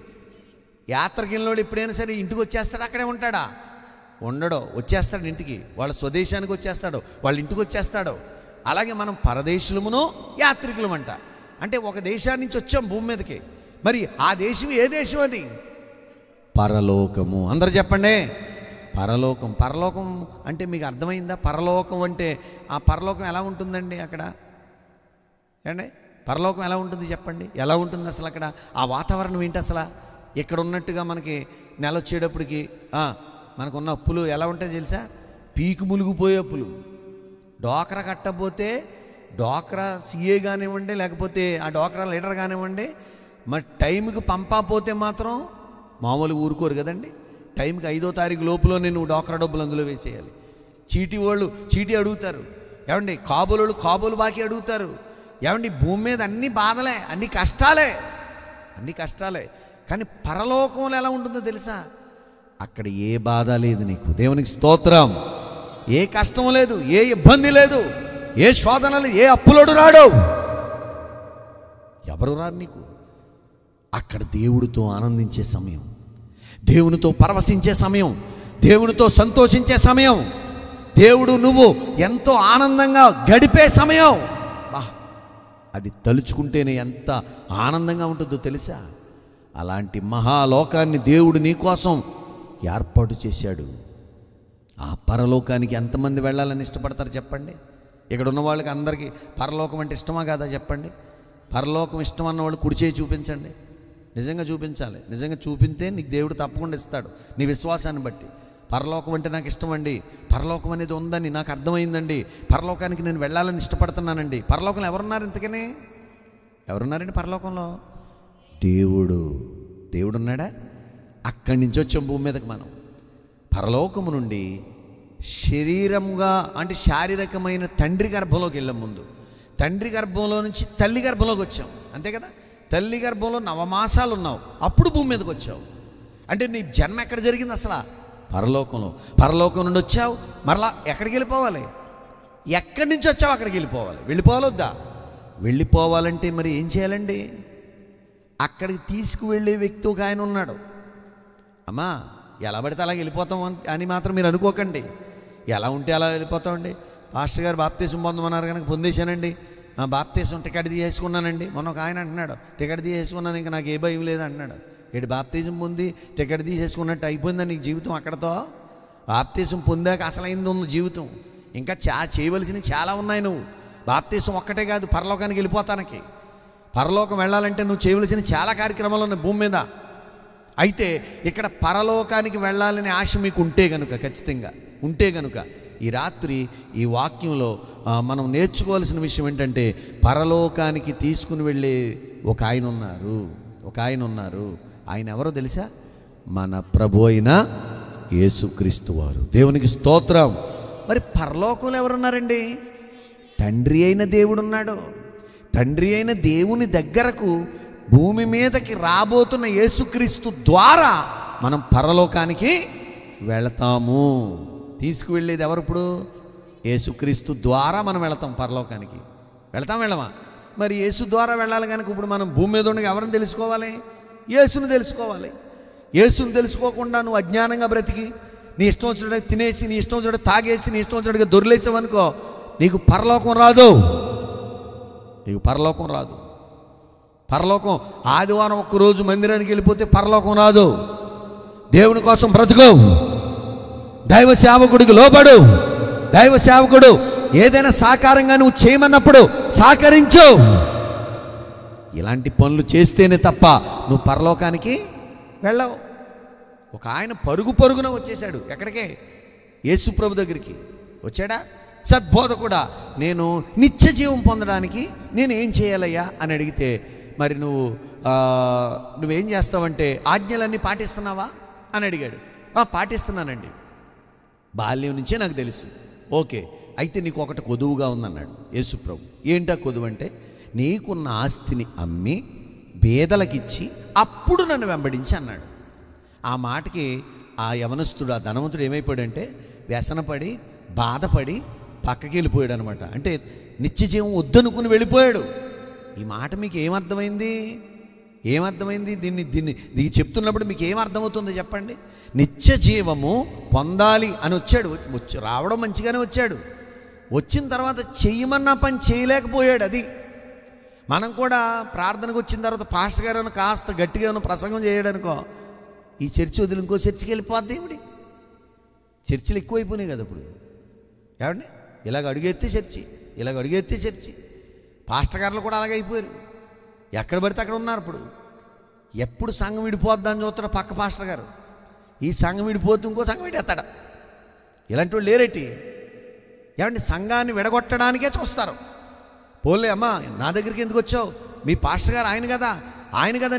యాత్రకి వెళ్ళేవాడు ఎప్పుడైనా సరే ఇంటికి వచ్చేస్తాడా? అక్కడే ఉంటాడా? ఉండడో, వచ్చేస్తాడు ఇంటికి. వాళ్ళ స్వదేశానికి వచ్చేస్తాడు, వాళ్ళ ఇంటికి వచ్చేస్తాడు. అలాగే మనం పరదేశులమును, యాత్రికులం అంట. అంటే ఒక దేశాన్ని నుంచి వచ్చాం భూమి మీదకి. మరి ఆ దేశం ఏ దేశం? అది పరలోకము. అందరు చెప్పండి, పరలోకం. పరలోకం అంటే మీకు అర్థమైందా? పరలోకం అంటే ఆ పరలోకం ఎలా ఉంటుందండి అక్కడ? ఏమండి, పరలోకం ఎలా ఉంటుంది చెప్పండి? ఎలా ఉంటుంది అసలు అక్కడ? ఆ వాతావరణం ఏంటి అసలు? ఇక్కడ ఉన్నట్టుగా మనకి నెల వచ్చేటప్పటికి మనకున్న అప్పులు ఎలా ఉంటాయో తెలుసా? పీకు మునిగిపోయే అప్పులు. డోక్రా కట్టకపోతే, డోక్రా సీఏ కానివ్వండి, లేకపోతే ఆ డోక్రా లీడర్ కానివ్వండి, మరి టైంకి పంపకపోతే మాత్రం మామూలుగా ఊరుకోరు కదండి. టైంకి 5వ తారీఖు లోపల నువ్వు డోక్రా డబ్బులు అందులో వేసేయాలి. చీటీ వాళ్ళు చీటీ అడుగుతారు. ఏమండి, కాబోలు కాబోలు బాకీ అడుగుతారు. ఏమండి, భూమి మీద అన్ని బాధలే, అన్ని కష్టాలే. కానీ పరలోకంలో ఎలా ఉంటుందో తెలుసా? అక్కడ ఏ బాధ లేదు నీకు. దేవునికి స్తోత్రం. ఏ కష్టం లేదు, ఏ ఇబ్బంది లేదు, ఏ శోధనలు, ఏ అప్పులోడు రాడు, ఎవరు రారు నీకు. అక్కడ దేవుడితో ఆనందించే సమయం, దేవునితో పరవశించే సమయం, దేవునితో సంతోషించే సమయం, దేవుడు నువ్వు ఎంతో ఆనందంగా గడిపే సమయం. అది తలుచుకుంటేనే ఎంత ఆనందంగా ఉంటుందో తెలుసా? అలాంటి మహాలోకాన్ని దేవుడు నీకోసం ఏర్పాటు చేశాడు. ఆ పరలోకానికి ఎంతమంది వెళ్ళాలని ఇష్టపడతారు చెప్పండి? ఇక్కడ ఉన్న వాళ్ళకి అందరికీ పరలోకం అంటే ఇష్టమా కాదా చెప్పండి? పరలోకం ఇష్టం అన్న వాళ్ళు కుడి చేయి చూపించండి. నిజంగా చూపించాలి. నిజంగా చూపితే నీకు దేవుడు తప్పకుండా ఇస్తాడు, నీ విశ్వాసాన్ని బట్టి. పరలోకం అంటే నాకు ఇష్టం అండి, పరలోకం అనేది ఉందని నాకు అర్థమైందండి, పరలోకానికి నేను వెళ్ళాలని ఇష్టపడుతున్నానండి. పరలోకంలో ఎవరున్నారు? ఇంతకనే ఎవరున్నారండి పరలోకంలో? దేవుడు ఉన్నాడా? అక్కడి నుంచి వచ్చాం భూమి మీదకి మనం. పరలోకము నుండి శరీరముగా అంటే శారీరకమైన తండ్రి గర్భంలోకి వెళ్ళాం. ముందు తండ్రి గర్భంలో నుంచి తల్లి గర్భంలోకి వచ్చాం, అంతే కదా. తల్లి గర్భంలో 9 మాసాలు ఉన్నావు, అప్పుడు భూమి మీదకి వచ్చావు. అంటే నీ జన్మ ఎక్కడ జరిగింది? అసలు పరలోకంలో. పరలోకం నుండి వచ్చావు, మరలా ఎక్కడికి వెళ్ళిపోవాలి? ఎక్కడి నుంచి వచ్చావు అక్కడికి వెళ్ళిపోవాలి. వెళ్ళిపోవాలి వద్దా? వెళ్ళిపోవాలంటే మరి ఏం చేయాలండి? అక్కడికి తీసుకువెళ్ళే వ్యక్తి ఒక ఆయన ఉన్నాడు. అమ్మా ఎలా పడితే అలా వెళ్ళిపోతాం అని మాత్రం మీరు అనుకోకండి. ఎలా ఉంటే అలా వెళ్ళిపోతామండి. పాస్టర్ గారు బాప్తీసం పొందమన్నారు కనుక పొందేశానండి, బాప్తీసం టికెట్ తీసేసుకున్నానండి. మొన్న ఒక ఆయన అంటున్నాడు, టికెట్ తీసేసుకున్నాను ఇంకా నాకు ఏ భయం లేదు అంటున్నాడు. ఏడు బాప్తీసం పొంది టికెట్ తీసేసుకున్నట్టు అయిపోయిందా నీకు జీవితం అక్కడతో? బాప్తీసం పొందాక అసలైంది ఉంది జీవితం. ఇంకా చేయవలసినవి చాలా ఉన్నాయి. నువ్వు బాప్తీసం ఒక్కటే కాదు, పరలోకానికి వెళ్ళిపోతానికి. పరలోకం వెళ్ళాలంటే నువ్వు చేయవలసిన చాలా కార్యక్రమాలు ఉన్నాయి భూమి మీద. అయితే ఇక్కడ పరలోకానికి వెళ్ళాలనే ఆశ మీకు ఉంటే గనుక, ఖచ్చితంగా ఉంటే గనుక ఈ రాత్రి ఈ వాక్యంలో మనం నేర్చుకోవాల్సిన విషయం ఏంటంటే, పరలోకానికి తీసుకుని వెళ్ళే ఒక ఆయన ఉన్నారు. ఆయన ఎవరో తెలుసా? మన ప్రభు అయిన యేసుక్రీస్తు వారు. దేవునికి స్తోత్రం. మరి పరలోకంలో ఎవరున్నారండి? తండ్రి అయిన దేవుడు ఉన్నాడు. తండ్రి అయిన దేవుని దగ్గరకు భూమి మీదకి రాబోతున్న యేసుక్రీస్తు ద్వారా మనం పరలోకానికి వెళతాము. తీసుకువెళ్ళేది ఎవరు? ఇప్పుడు యేసుక్రీస్తు ద్వారా మనం వెళతాం పరలోకానికి. వెళ్ళమా? మరి యేసు ద్వారా వెళ్ళాలి కనుక ఇప్పుడు మనం భూమి మీద ఉండగా ఎవరిని తెలుసుకోవాలి? యేసును తెలుసుకోవాలి. యేసును తెలుసుకోకుండా నువ్వు అజ్ఞానంగా బ్రతికి నీ ఇష్టం వచ్చినట్టుగా తినేసి, నీ ఇష్టం వచ్చినట్టు తాగేసి, నీ ఇష్టం వచ్చినట్టుగా దొరిలేసావనుకో, నీకు పరలోకం రాదు. పరలోకం ఆదివారం ఒక్కరోజు మందిరానికి వెళ్ళిపోతే పరలోకం రాదు. దేవుని కోసం బ్రతుకు, దైవ సేవకుడికి లోబడు. దైవ సేవకుడు ఏదైనా సాకారంగా నువ్వు చేయమన్నప్పుడు సహకరించు. ఇలాంటి పనులు చేస్తేనే తప్ప నువ్వు పరలోకానికి వెళ్ళవు. ఒక ఆయన పరుగున వచ్చేసాడు. ఎక్కడికే? యేసు ప్రభు దగ్గరికి వచ్చాడా? సద్బోధకుడా, నేను నిత్య జీవం పొందడానికి నేను ఏం చేయాలయ్యా అని అడిగితే, మరి నువ్వేం చేస్తావంటే, ఆజ్ఞలన్నీ పాటిస్తున్నావా అని అడిగాడు. పాటిస్తున్నానండి, బాల్యం నుంచే నాకు తెలుసు. ఓకే, అయితే నీకు ఒకటి కొదువుగా ఉందన్నాడు యేసు ప్రభు. ఏంటా కొదువు అంటే, నీకున్న ఆస్తిని అమ్మి పేదలకిచ్చి అప్పుడు నన్ను వెంబడించి అన్నాడు. ఆ మాటకి ఆ యవనస్తుడు, ఆ ధనవంతుడు ఏమైపోయాడంటే వ్యసనపడి బాధపడి పక్కకి వెళ్ళిపోయాడు అనమాట. అంటే నిత్యజీవం వద్దనుకుని వెళ్ళిపోయాడు. ఈ మాట మీకు ఏమర్థమైంది? దీన్ని చెప్తున్నప్పుడు మీకు ఏమర్థమవుతుందో చెప్పండి. నిత్య జీవము పొందాలి అని వచ్చాడు. రావడం మంచిగానే వచ్చాడు. వచ్చిన తర్వాత చెయ్యమన్నా పని చేయలేకపోయాడు. అది మనం కూడా ప్రార్థనకు వచ్చిన తర్వాత పాస్టర్ గారు కాస్త గట్టిగా ప్రసంగం చేయడానికో, ఈ చర్చి వదిలి ఇంకో చర్చికి వెళ్ళిపోద్ది. ఏమిటి, చర్చిలు ఎక్కువైపోయినాయి కదా ఇప్పుడు. ఏమండి, ఇలాగ అడుగెత్తే చర్చి. పాస్టర్ గారులు కూడా అలాగే అయిపోయారు. ఎక్కడ పడితే అక్కడ ఉన్నారు. ఇప్పుడు ఎప్పుడు సంఘం విడిపోద్దని చూస్తాడు పక్క పాస్టర్ గారు. ఈ సంఘం విడిపోతూ ఇంకో సంఘం విడేస్తాడు. ఇలాంటి వాళ్ళు లేరేటి? ఏమండి, సంఘాన్ని విడగొట్టడానికే చూస్తారు. పోలే అమ్మా, నా దగ్గరికి ఎందుకు వచ్చావు? మీ పాస్టర్ గారు ఆయన కదా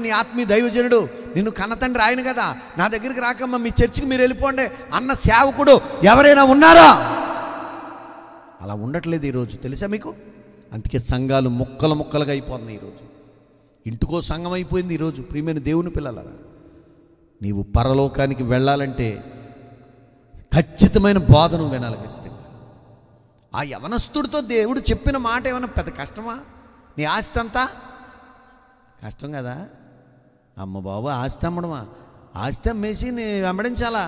నీ ఆత్మీయ దైవజనుడు, నిన్ను కన్నతండ్రి ఆయన కదా, నా దగ్గరికి రాకమ్మా, మీ చర్చికి మీరు వెళ్ళిపోండి అన్న సేవకుడు ఎవరైనా ఉన్నారా? అలా ఉండట్లేదు ఈరోజు, తెలుసా మీకు? అందుకే సంఘాలు ముక్కలుగా అయిపోతున్నాయి ఈరోజు. ఇంటికో సంఘం అయిపోయింది ఈరోజు. ప్రియమైన దేవుని పిల్లలారా, నీవు పరలోకానికి వెళ్ళాలంటే ఖచ్చితమైన బోధను వినాలి. ఖచ్చితంగా ఆ యవనస్తుడితో దేవుడు చెప్పిన మాట ఏమైనా పెద్ద కష్టమా? నీ ఆస్తి అంతా కష్టం కదా. అమ్మ బాబు, ఆస్తి అమ్మడమా? ఆస్తి అమ్మేసి నీ వెంబడించాలా?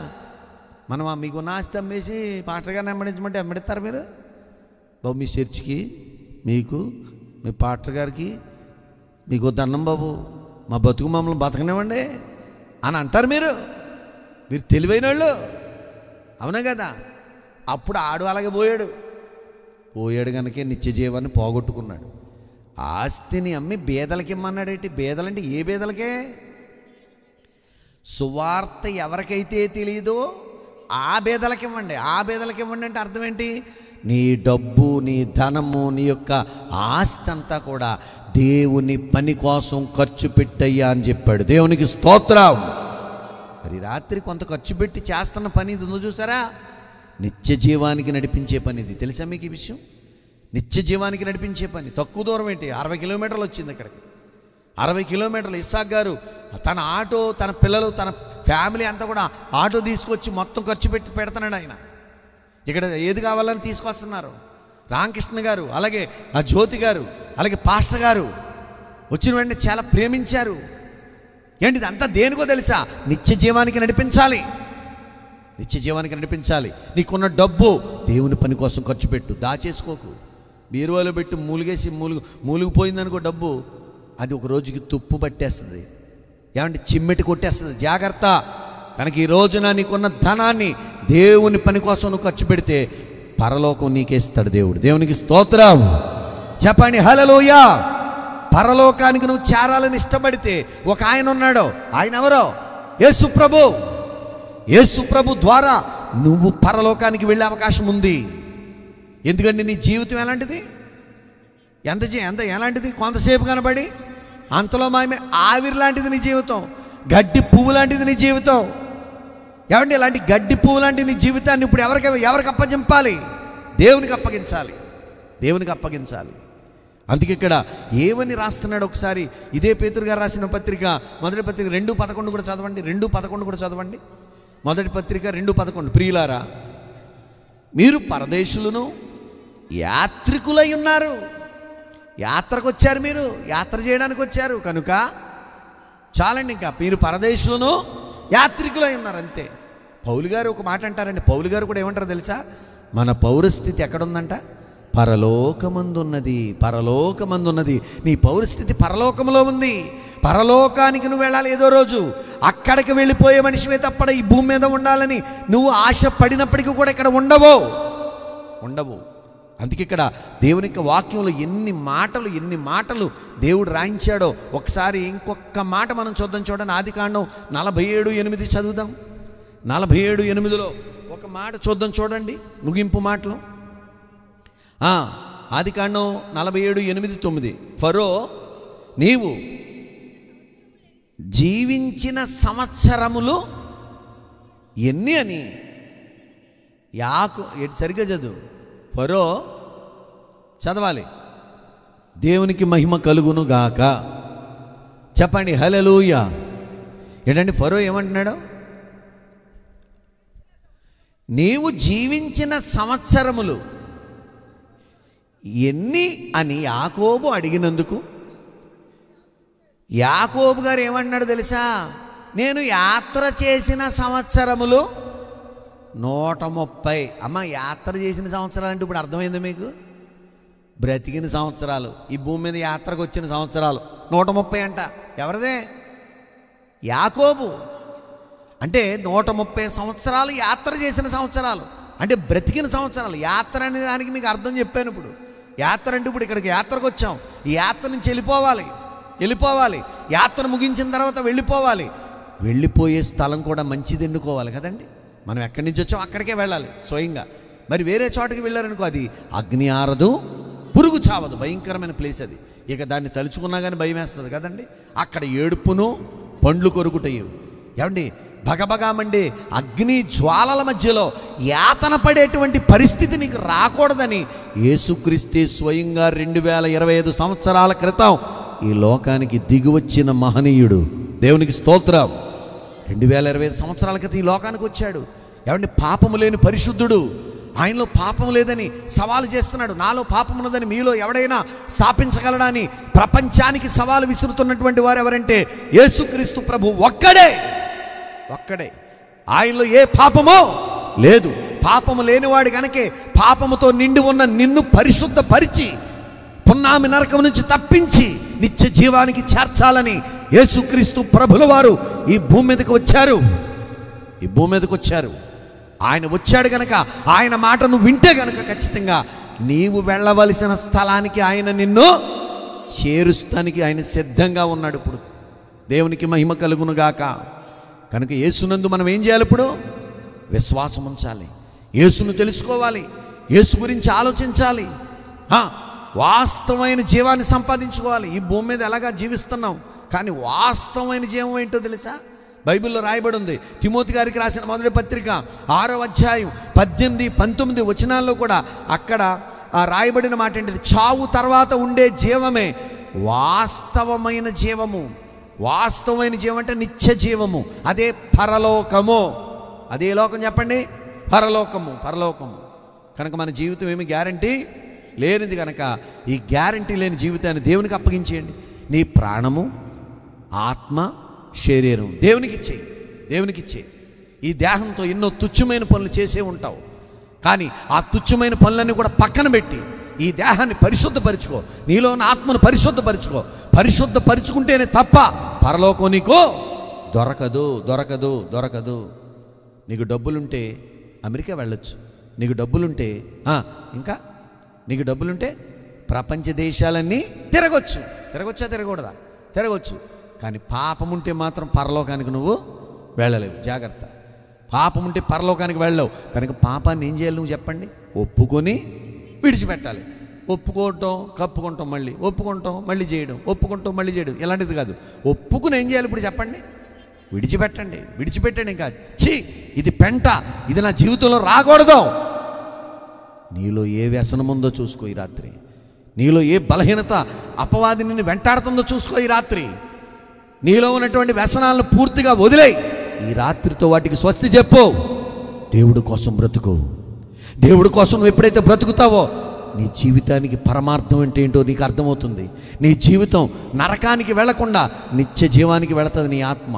మనం మీకున్న ఆస్తి అమ్మేసి పాస్టర్ గారిని వెంబడించమంటే వెంబడిస్తారు మీరు? బాబు, మీ చర్చికి, మీకు, మీ పాస్టర్ గారికి మీకు దండం బాబు, మా బతుకు మమ్మల్ని బతకనివ్వండి అని అంటారు మీరు తెలివైన వాళ్ళు, అవునా కదా? అప్పుడు ఆడు అలాగే పోయాడు కనుకే నిత్య జీవాన్ని పోగొట్టుకున్నాడు. ఆస్తిని అమ్మి బేదలకి ఇమ్మన్నాడేంటి? బేదలంటే ఏ బేదలకే? సువార్త ఎవరికైతే తెలియదో ఆ బేదలకి ఇవ్వండి. ఆ బేదలకి ఇవ్వండి అంటే అర్థం ఏంటి? నీ డబ్బు, నీ ధనము, నీ యొక్క ఆస్తి అంతా కూడా దేవుని పని కోసం ఖర్చు పెట్టయ్యా అని చెప్పాడు. దేవునికి స్తోత్రం. మరి రాత్రి కొంత ఖర్చు పెట్టి చేస్తున్న పని ఇది ఉందో చూసారా? నిత్య జీవానికి నడిపించే పని ఇది. తెలుసా మీకు ఈ విషయం? నిత్య జీవానికి నడిపించే పని. తక్కువ దూరం ఏంటి, 60 కిలోమీటర్లు వచ్చింది ఇక్కడికి. 60 కిలోమీటర్లు. ఇస్సాక్ గారు తన ఆటో, తన పిల్లలు, తన ఫ్యామిలీ అంతా కూడా ఆటో తీసుకొచ్చి మొత్తం ఖర్చు పెడుతున్నాడు ఆయన. ఇక్కడ ఏది కావాలని తీసుకొస్తున్నారు. రామకృష్ణ గారు, అలాగే ఆ జ్యోతి గారు, అలాగే పాస్టర్ గారు వచ్చిన వెంటనే చాలా ప్రేమించారు. ఏంటి ఇదంతా దేనికో తెలుసా? నిత్య జీవానికి నడిపించాలి. నిత్య జీవానికి నడిపించాలి. నీకున్న డబ్బు దేవుని పని కోసం ఖర్చు పెట్టు, దాచేసుకోకు. బీరువాలో పెట్టి మూలిగిపోయిందనుకో డబ్బు, అది ఒక రోజుకి తుప్పు పట్టేస్తుంది, ఏమంటే చిమ్మెటి కొట్టేస్తుంది. జాగ్రత్త. కనుక ఈ రోజున నీకున్న ధనాన్ని దేవుని పని కోసం నువ్వు ఖర్చు పెడితే పరలోకం నీకేస్తాడు దేవుడు. దేవునికి స్తోత్రం చెప్పండి, హల్లెలూయా. పరలోకానికి నువ్వు చేరాలని ఇష్టపడితే ఒక ఆయన ఉన్నాడు. ఆయన ఎవరో? యేసు ప్రభు. యేసు ప్రభు ద్వారా నువ్వు పరలోకానికి వెళ్ళే అవకాశం ఉంది. ఎందుకంటే నీ జీవితం ఎలాంటిది? ఎంత ఎలాంటిది? కొంతసేపు కనబడి అంతలో మాయమే ఆవిరి లాంటిది నీ జీవితం. గడ్డి పువ్వు లాంటిది నీ జీవితం. ఏమంటే ఇలాంటి గడ్డి పువ్వు లాంటి నీ జీవితాన్ని ఇప్పుడు ఎవరికి అప్పగింపాలి? దేవునికి అప్పగించాలి. దేవునికి అప్పగించాలి. అందుకే ఇక్కడ ఏమని రాస్తున్నాడు ఒకసారి, ఇదే పేతురు గారు రాసిన పత్రిక మొదటి పత్రిక 2:11 కూడా చదవండి. 2:11 కూడా చదవండి. మొదటి పత్రిక 2:11. ప్రియులారా, మీరు పరదేశులను యాత్రికులై ఉన్నారు. యాత్రకు వచ్చారు, మీరు యాత్ర చేయడానికి వచ్చారు. కనుక చాలండి, ఇంకా మీరు పరదేశులను యాత్రికులై ఉన్నారు, అంతే. పౌలు గారు ఒక మాట అంటారండి. పౌలు గారు కూడా ఏమంటారు తెలుసా? మన పౌరస్థితి ఎక్కడుందంట? పరలోకమందున్నది. పరలోకమందున్నది. నీ పౌరస్థితి పరలోకంలో ఉంది. పరలోకానికి నువ్వు వెళ్ళాలి ఏదో రోజు. అక్కడికి వెళ్ళిపోయే మనిషివే తప్ప ఈ భూమి మీద ఉండాలని నువ్వు ఆశ పడినప్పటికీ కూడా ఇక్కడ ఉండవు. అందుకే ఇక్కడ దేవుని యొక్క వాక్యంలో ఎన్ని మాటలు దేవుడు రాయించాడో ఒకసారి ఇంకొక మాట మనం చూడండి. ఆదికాండం 47:8 చదువుదాం. 47:8లో ఒక మాట చూడండి, ముగింపు మాటలు. ఆదికాండం 47:8-9. ఫరో, నీవు జీవించిన సంవత్సరములు ఎన్ని అని సరిగ్గా చదువు. ఫరో చదవాలి. దేవునికి మహిమ కలుగును గాక. చెప్పండి హల్లెలూయా. ఏంటంటే ఫరో ఏమంటున్నాడు? నీవు జీవించిన సంవత్సరములు ఎన్ని అని యాకోబు అడిగినందుకు యాకోబు గారు ఏమంటున్నాడు తెలుసా? నేను యాత్ర చేసిన సంవత్సరములు 130. అమ్మ, యాత్ర చేసిన సంవత్సరాలు అంటే ఇప్పుడు అర్థమైంది మీకు? బ్రతికిన సంవత్సరాలు, ఈ భూమి మీద యాత్రకు వచ్చిన సంవత్సరాలు 130 అంట. ఎవరిదే? యాకోబు. అంటే 130 సంవత్సరాలు యాత్ర చేసిన సంవత్సరాలు, అంటే బ్రతికిన సంవత్సరాలు. యాత్ర అనే దానికి మీకు అర్థం చెప్పాను. ఇప్పుడు యాత్ర అంటే ఇప్పుడు ఇక్కడికి యాత్రకు వచ్చాం, ఈ యాత్ర నుంచి వెళ్ళిపోవాలి. యాత్ర ముగించిన తర్వాత వెళ్ళిపోయే స్థలం కూడా మంచిది ఎన్నుకోవాలి కదండి. మనం ఎక్కడి నుంచి వచ్చాం అక్కడికే వెళ్ళాలి స్వయంగా. మరి వేరే చోటకి వెళ్ళారనుకో, అది అగ్ని ఆరదు, పురుగు చావదు, భయంకరమైన ప్లేస్ అది. ఇక దాన్ని తలుచుకున్నా కానీ భయం వేస్తుంది కదండి. అక్కడ ఏడుపును పండ్లు కొరుకుటయు. ఏమండి, భగభగా మండే అగ్ని జ్వాలల మధ్యలో యాతన పడేటువంటి పరిస్థితి నీకు రాకూడదని యేసుక్రీస్తే స్వయంగా 2025 సంవత్సరాల క్రితం ఈ లోకానికి దిగివచ్చిన మహనీయుడు. దేవునికి స్తోత్రం. 2025 సంవత్సరాల క్రితం ఈ లోకానికి వచ్చాడు. ఏమంటే, పాపము లేని పరిశుద్ధుడు. ఆయనలో పాపం లేదని సవాలు చేస్తున్నాడు. నాలో పాపం ఉన్నదని మీలో ఎవడైనా స్థాపించగలడని ప్రపంచానికి సవాలు విసురుతున్నటువంటి వారు ఎవరంటే యేసుక్రీస్తు ప్రభు ఒక్కడే. ఆయనలో ఏ పాపమో లేదు. పాపము లేనివాడు కనుకే పాపముతో నిండి ఉన్న నిన్ను పరిశుద్ధపరిచి పున్నామి నరకం నుంచి తప్పించి నిత్య జీవానికి చేర్చాలని యేసుక్రీస్తు ప్రభుల వారు ఈ భూమి మీదకి వచ్చారు. ఆయన వచ్చాడు గనక, ఆయన మాట నువ్వు వింటే గనక ఖచ్చితంగా నీవు వెళ్ళవలసిన స్థలానికి ఆయన నిన్ను చేరుస్తానికి ఆయన సిద్ధంగా ఉన్నాడు. ఇప్పుడు దేవునికి మహిమ కలుగును గాక. కనుక యేసునందు మనం ఏం చేయాలి? ఇప్పుడు విశ్వాసం ఉంచాలి, యేసును తెలుసుకోవాలి, యేసు గురించి ఆలోచించాలి, వాస్తవమైన జీవాన్ని సంపాదించుకోవాలి. ఈ భూమి మీద ఎలాగా జీవిస్తున్నాం, కానీ వాస్తవమైన జీవం ఏంటో తెలుసా? బైబిల్లో రాయబడి ఉంది. తిమోతి గారికి రాసిన మొదటి పత్రిక 6వ అధ్యాయం 18, 19 వచనాల్లో కూడా అక్కడ రాయబడిన మాట ఏంటంటే, చావు తర్వాత ఉండే జీవమే వాస్తవమైన జీవము. వాస్తవమైన జీవం అంటే నిత్య జీవము, అదే పరలోకము. అదే లోకం చెప్పండి, పరలోకము. పరలోకము కనుక మన జీవితం ఏమి గ్యారంటీ లేనిది కనుక ఈ గ్యారంటీ లేని జీవితాన్ని దేవునికి అప్పగించేయండి. నీ ప్రాణము, ఆత్మ, శరీరం దేవునికి ఇచ్చేయి. దేవునికి ఇచ్చేయి. ఈ దేహంతో ఎన్నో తుచ్చమైన పనులు చేసే ఉంటావు, కానీ ఆ తుచ్చమైన పనులన్నీ కూడా పక్కన పెట్టి ఈ దేహాన్ని పరిశుద్ధపరచుకో. నీలో ఉన్న ఆత్మను పరిశుద్ధపరచుకో. పరిశుద్ధపరుచుకుంటేనే తప్ప పరలోకం నీకు దొరకదు, దొరకదు, దొరకదు. నీకు డబ్బులుంటే అమెరికా వెళ్ళొచ్చు. నీకు డబ్బులుంటే ఇంకా నీకు డబ్బులుంటే ప్రపంచ దేశాలన్నీ తిరగొచ్చు. తిరగొచ్చా తిరగకూడదా? తిరగొచ్చు. కానీ పాపం ఉంటే మాత్రం పరలోకానికి నువ్వు వెళ్ళలేవు. జాగ్రత్త. పాపం ఉంటే పరలోకానికి వెళ్ళలేవు. కనుక పాపాన్ని ఏం చేయాలి నువ్వు చెప్పండి? ఒప్పుకొని విడిచిపెట్టాలి. ఒప్పుకోవటం, కప్పుకుంటాం, మళ్ళీ ఒప్పుకుంటాం, మళ్ళీ చేయడం, ఒప్పుకుంటాం, మళ్ళీ చేయడం, ఇలాంటిది కాదు. ఒప్పుకుని ఏం చేయాలి ఇప్పుడు చెప్పండి? విడిచిపెట్టండి. విడిచిపెట్టండి. ఇంకా ఇది పెంట, ఇది నా జీవితంలో రాకూడదు. నీలో ఏ వ్యసనం ఉందో చూసుకో ఈ రాత్రి. నీలో ఏ బలహీనత అపవాది నిన్ను వెంటాడుతుందో చూసుకో ఈ రాత్రి. నీలో ఉన్నటువంటి వ్యసనాలను పూర్తిగా వదిలేయి. ఈ రాత్రితో వాటికి స్వస్తి చెప్పు. దేవుడి కోసం బ్రతుకు. దేవుడి కోసం నువ్వు ఎప్పుడైతే బ్రతుకుతావో నీ జీవితానికి పరమార్థం అంటే ఏంటో నీకు అర్థమవుతుంది. నీ జీవితం నరకానికి వెళ్లకుండా నిత్య జీవానికి వెళుతుంది నీ ఆత్మ.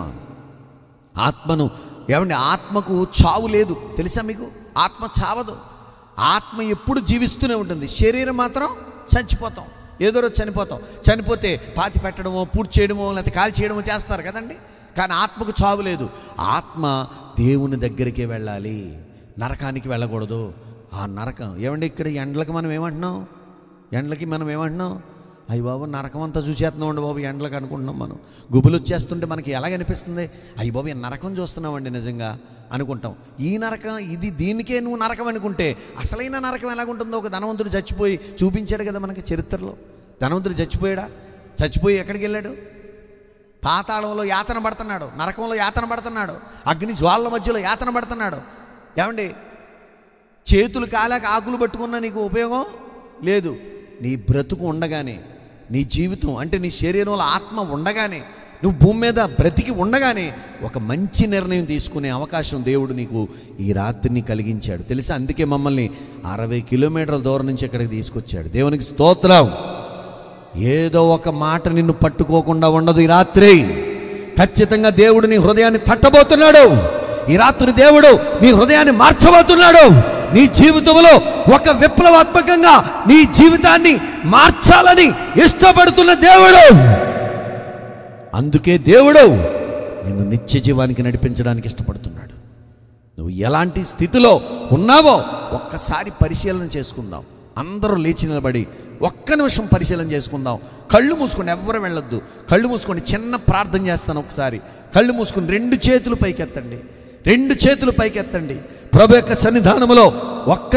ఆత్మను ఏమండి, ఆత్మకు చావు లేదు తెలుసా మీకు? ఆత్మ చావదు. ఆత్మ ఎప్పుడు జీవిస్తూనే ఉంటుంది. శరీరం మాత్రం చచ్చిపోతాం, ఏదో రోజు చనిపోతాం. చనిపోతే పాతి పెట్టడమో, పూర్తి చేయడమో, లేకపోతే కాల్ చేయడమో చేస్తారు కదండి. కానీ ఆత్మకు చావు లేదు. ఆత్మ దేవుని దగ్గరికే వెళ్ళాలి, నరకానికి వెళ్ళకూడదు. ఆ నరకం ఏమండి, ఇక్కడ ఎండలకి మనం ఏమంటున్నాం? ఎండలకి మనం ఏమంటున్నాం? అయ్యి బాబు నరకం అంతా చూసేస్తున్నామండి బాబు ఎండలకు అనుకుంటున్నాం. మనం గుబులు వచ్చేస్తుంటే మనకి ఎలాగనిపిస్తుంది? అయ్యి బాబు నరకం చూస్తున్నామండి నిజంగా అనుకుంటాం. ఈ నరకం ఇది, దీనికే నువ్వు నరకం అనుకుంటే అసలైన నరకం ఎలాగుంటుందో ఒక ధనవంతుడు చచ్చిపోయి చూపించాడు కదా మనకి చరిత్రలో. ధనవంతుడు చచ్చిపోయాడా? చచ్చిపోయి ఎక్కడికి వెళ్ళాడు? పాతాళంలో యాతన పడుతున్నాడు, నరకంలో యాతన పడుతున్నాడు, అగ్ని జ్వాలల మధ్యలో యాతన పడుతున్నాడు. ఏమండి, చేతులు కాలాక ఆకులు పట్టుకున్నా నీకు ఉపయోగం లేదు. నీ బ్రతుకు ఉండగానే, నీ జీవితం అంటే నీ శరీరంలో ఆత్మ ఉండగానే, నువ్వు భూమి మీద బ్రతికి ఉండగానే ఒక మంచి నిర్ణయం తీసుకునే అవకాశం దేవుడు నీకు ఈ రాత్రిని కలిగించాడు తెలుసా. అందుకే మమ్మల్ని 60 కిలోమీటర్ల దూరం నుంచి ఇక్కడికి తీసుకొచ్చాడు. దేవునికి స్తోత్రం. ఏదో ఒక మాట నిన్ను పట్టుకోకుండా ఉండదు ఈ రాత్రి. ఖచ్చితంగా దేవుడు నీ హృదయాన్ని తట్టబోతున్నాడు. ఈ రాత్రి దేవుడు నీ హృదయాన్ని మార్చబోతున్నాడు. నీ జీవితంలో ఒక విప్లవాత్మకంగా నీ జీవితాన్ని మార్చాలని ఇష్టపడుతున్న దేవుడు. అందుకే దేవుడు నిన్ను నిత్య జీవానికి నడిపించడానికి ఇష్టపడుతున్నాడు. నువ్వు ఎలాంటి స్థితిలో ఉన్నావో ఒక్కసారి పరిశీలన చేసుకుందాం. అందరూ లేచి నిలబడి ఒక్క నిమిషం పరిశీలన చేసుకుందాం. కళ్ళు మూసుకొని ఎవ్వరు వెళ్ళొద్దు. కళ్ళు మూసుకొని చిన్న ప్రార్థన చేస్తాను. ఒకసారి కళ్ళు మూసుకొని 2 చేతులు పైకెత్తండి. 2 చేతులు పైకెత్తండి. ప్రభు యొక్క సన్నిధానంలో ఒక్క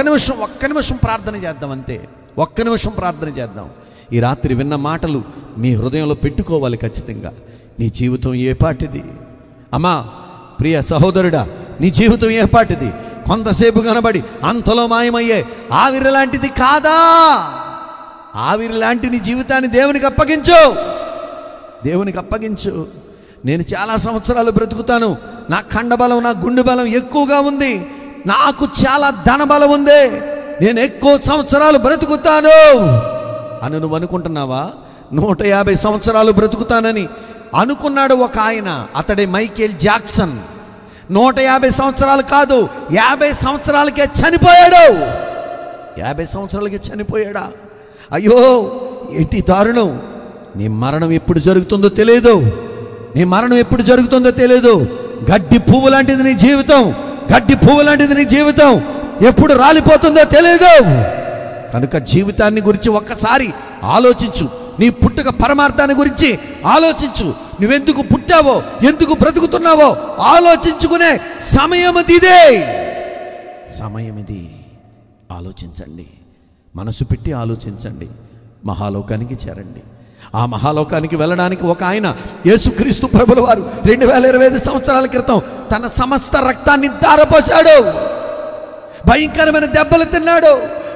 నిమిషం ప్రార్థన చేద్దాం. అంతే, ఒక్క నిమిషం ప్రార్థన చేద్దాం. ఈ రాత్రి విన్న మాటలు మీ హృదయంలో పెట్టుకోవాలి ఖచ్చితంగా. నీ జీవితం ఏ పాటిది? అమ్మా, ప్రియ సహోదరుడా, నీ జీవితం ఏ పాటిది? కొంతసేపు కనబడి అంతలో మాయమయ్యే ఆవిరి లాంటిది కాదా? ఆవిరి లాంటి నీ జీవితాన్ని దేవునికి అప్పగించు. దేవునికి అప్పగించు. నేను చాలా సంవత్సరాలు బ్రతుకుతాను, నా కండబలం, నా గుండె బలం ఎక్కువగా ఉంది, నాకు చాలా ధన బలం ఉంది, నేను ఎక్కువ సంవత్సరాలు బ్రతుకుతాను అని నువ్వు అనుకుంటున్నావా? 150 సంవత్సరాలు బ్రతుకుతానని అనుకున్నాడు ఒక ఆయన. అతడే మైకేల్ జాక్సన్. 150 సంవత్సరాలు కాదు, 50 సంవత్సరాలకే చనిపోయాడు. 50 సంవత్సరాలకే చనిపోయాడా? అయ్యో ఏంటి దారుణం. నీ మరణం ఎప్పుడు జరుగుతుందో తెలియదు. నీ మరణం ఎప్పుడు జరుగుతుందో తెలియదు. గడ్డి పువ్వు లాంటిది నీ జీవితం. గడ్డి పువ్వు లాంటిది నీ జీవితం. ఎప్పుడు రాలిపోతుందో తెలియదు. కనుక జీవితాన్ని గురించి ఒక్కసారి ఆలోచించు. నీ పుట్టుక పరమార్థాన్ని గురించి ఆలోచించు. నువ్వెందుకు పుట్టావో, ఎందుకు బ్రతుకుతున్నావో ఆలోచించుకునే సమయం ఇదే. సమయం ఇది. ఆలోచించండి, మనసు పెట్టి ఆలోచించండి. మహాలోకానికి చేరండి. ఆ మహాలోకానికి వెళ్ళడానికి ఒక ఆయన యేసుక్రీస్తు ప్రభుల వారు 2025 సంవత్సరాల క్రితం తన సమస్త రక్తాన్ని ధారపోశాడు. భయంకరమైన దెబ్బలు తిన్నాడు,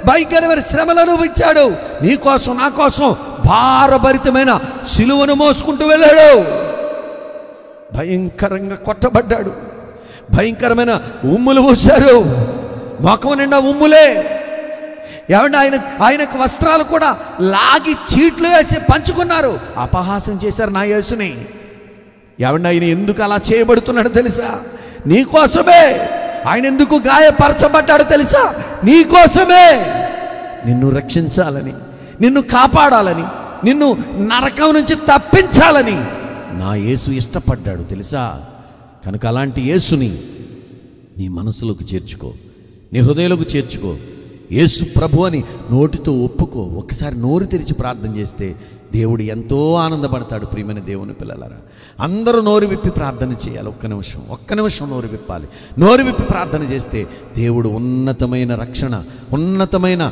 భయంకరమైన శ్రమలు అనుభవించాడు. నీ కోసం నా కోసం భారభరితమైన సిలువను మోసుకుంటూ వెళ్ళాడు. భయంకరంగా కొట్టబడ్డాడు, భయంకరమైన ఉమ్ములు పూశారు, ముఖం నిండా ఉమ్ములే. ఏమంటే ఆయనకు వస్త్రాలు కూడా లాగి చీట్లు వేసి పంచుకున్నారు, అపహాసం చేశారు నా యేసుని. ఏమంటే ఆయన ఎందుకు అలా చేయబడుతున్నాడు తెలుసా? నీకోసమే. ఆయన ఎందుకు గాయపరచబడ్డాడు తెలుసా? నీకోసమే. నిన్ను రక్షించాలని, నిన్ను కాపాడాలని, నిన్ను నరకం నుంచి తప్పించాలని నా యేసు ఇష్టపడ్డాడు తెలుసా? కనుక అలాంటి యేసుని నీ మనసులోకి చేర్చుకో, నీ హృదయంలోకి చేర్చుకో. యేసు ప్రభు అని నోటితో ఒప్పుకో. ఒకసారి నోరు తెరిచి ప్రార్థన చేస్తే దేవుడు ఎంతో ఆనందపడతాడు. ప్రియమైన దేవుని పిల్లలారా, అందరూ నోరు విప్పి ప్రార్థన చేయాలి. ఒక్క నిమిషం నోరు విప్పాలి. నోరు విప్పి ప్రార్థన చేస్తే దేవుడు ఉన్నతమైన రక్షణ, ఉన్నతమైన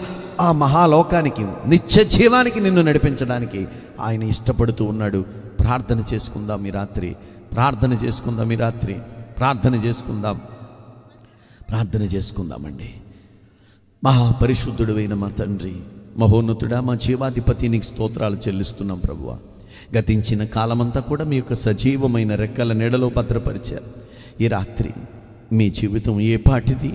ఆ మహాలోకానికి, నిత్య జీవానికి నిన్ను నడిపించడానికి ఆయన ఇష్టపడుతూ ఉన్నాడు. ప్రార్థన చేసుకుందాం ఈ రాత్రి, ప్రార్థన చేసుకుందాం ఈ రాత్రి, ప్రార్థన చేసుకుందాం, ప్రార్థన చేసుకుందామండి. మహాపరిశుద్ధుడు అయిన మా తండ్రి, మహోన్నతుడా, మా జీవాధిపతి, నీకు స్తోత్రాలు చెల్లిస్తున్నాం ప్రభువా. గతించిన కాలమంతా కూడా మీ యొక్క సజీవమైన రెక్కల నీడలో భద్రపరిచారు. ఈ రాత్రి మీ జీవితం ఏ పాటిది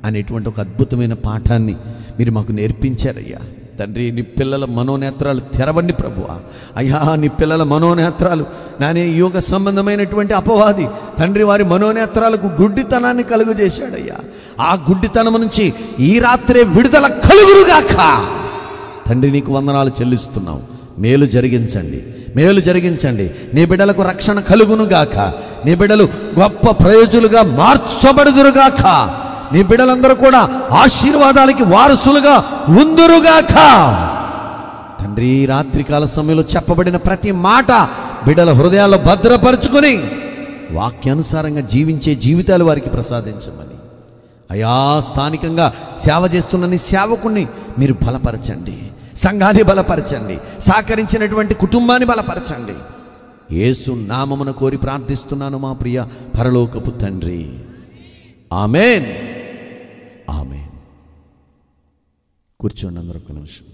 అనేటువంటి ఒక అద్భుతమైన పాఠాన్ని మీరు మాకు నేర్పించారయ్యా. తండ్రి, నీ పిల్లల మనోనేత్రాలు తెరవండి ప్రభువా. అయ్యా, నీ పిల్లల మనోనేత్రాలు నానే యోగ సంబంధమైనటువంటి అపవాది తండ్రి వారి మనోనేత్రాలకు గుడ్డితనాన్ని కలుగజేశాడయ్యా. ఆ గుడ్డితనం నుంచి ఈ రాత్రే విడుదల కలుగురుగాక. తండ్రి, నీకు వందనాలు చెల్లిస్తున్నావు. మేలు జరిగించండి, మేలు జరిగించండి. నీ బిడ్డలకు రక్షణ కలుగునుగాక. నీ బిడ్డలు గొప్ప ప్రయోజులుగా మార్చబడుదురుగాక. నీ బిడ్డలందరూ కూడా ఆశీర్వాదాలకి వారసులుగా ఉందురుగాక. తండ్రి, రాత్రికాల సమయంలో చెప్పబడిన ప్రతి మాట బిడ్డల హృదయాల్లో భద్రపరుచుకొని వాక్యానుసారంగా జీవించే జీవితాలు వారికి ప్రసాదించమని అయా, స్థానికంగా సేవ చేస్తున్న నీ సేవకుణ్ణి మీరు బలపరచండి, సంఘాన్ని బలపరచండి, సహకరించినటువంటి కుటుంబాన్ని బలపరచండి. యేసు నామమున కోరి ప్రార్థిస్తున్నాను మా ప్రియ పరలోకపు తండ్రి. ఆమేన్, ఆమేన్. కూర్చోండి అందరూ ఒక్క నిమిషం.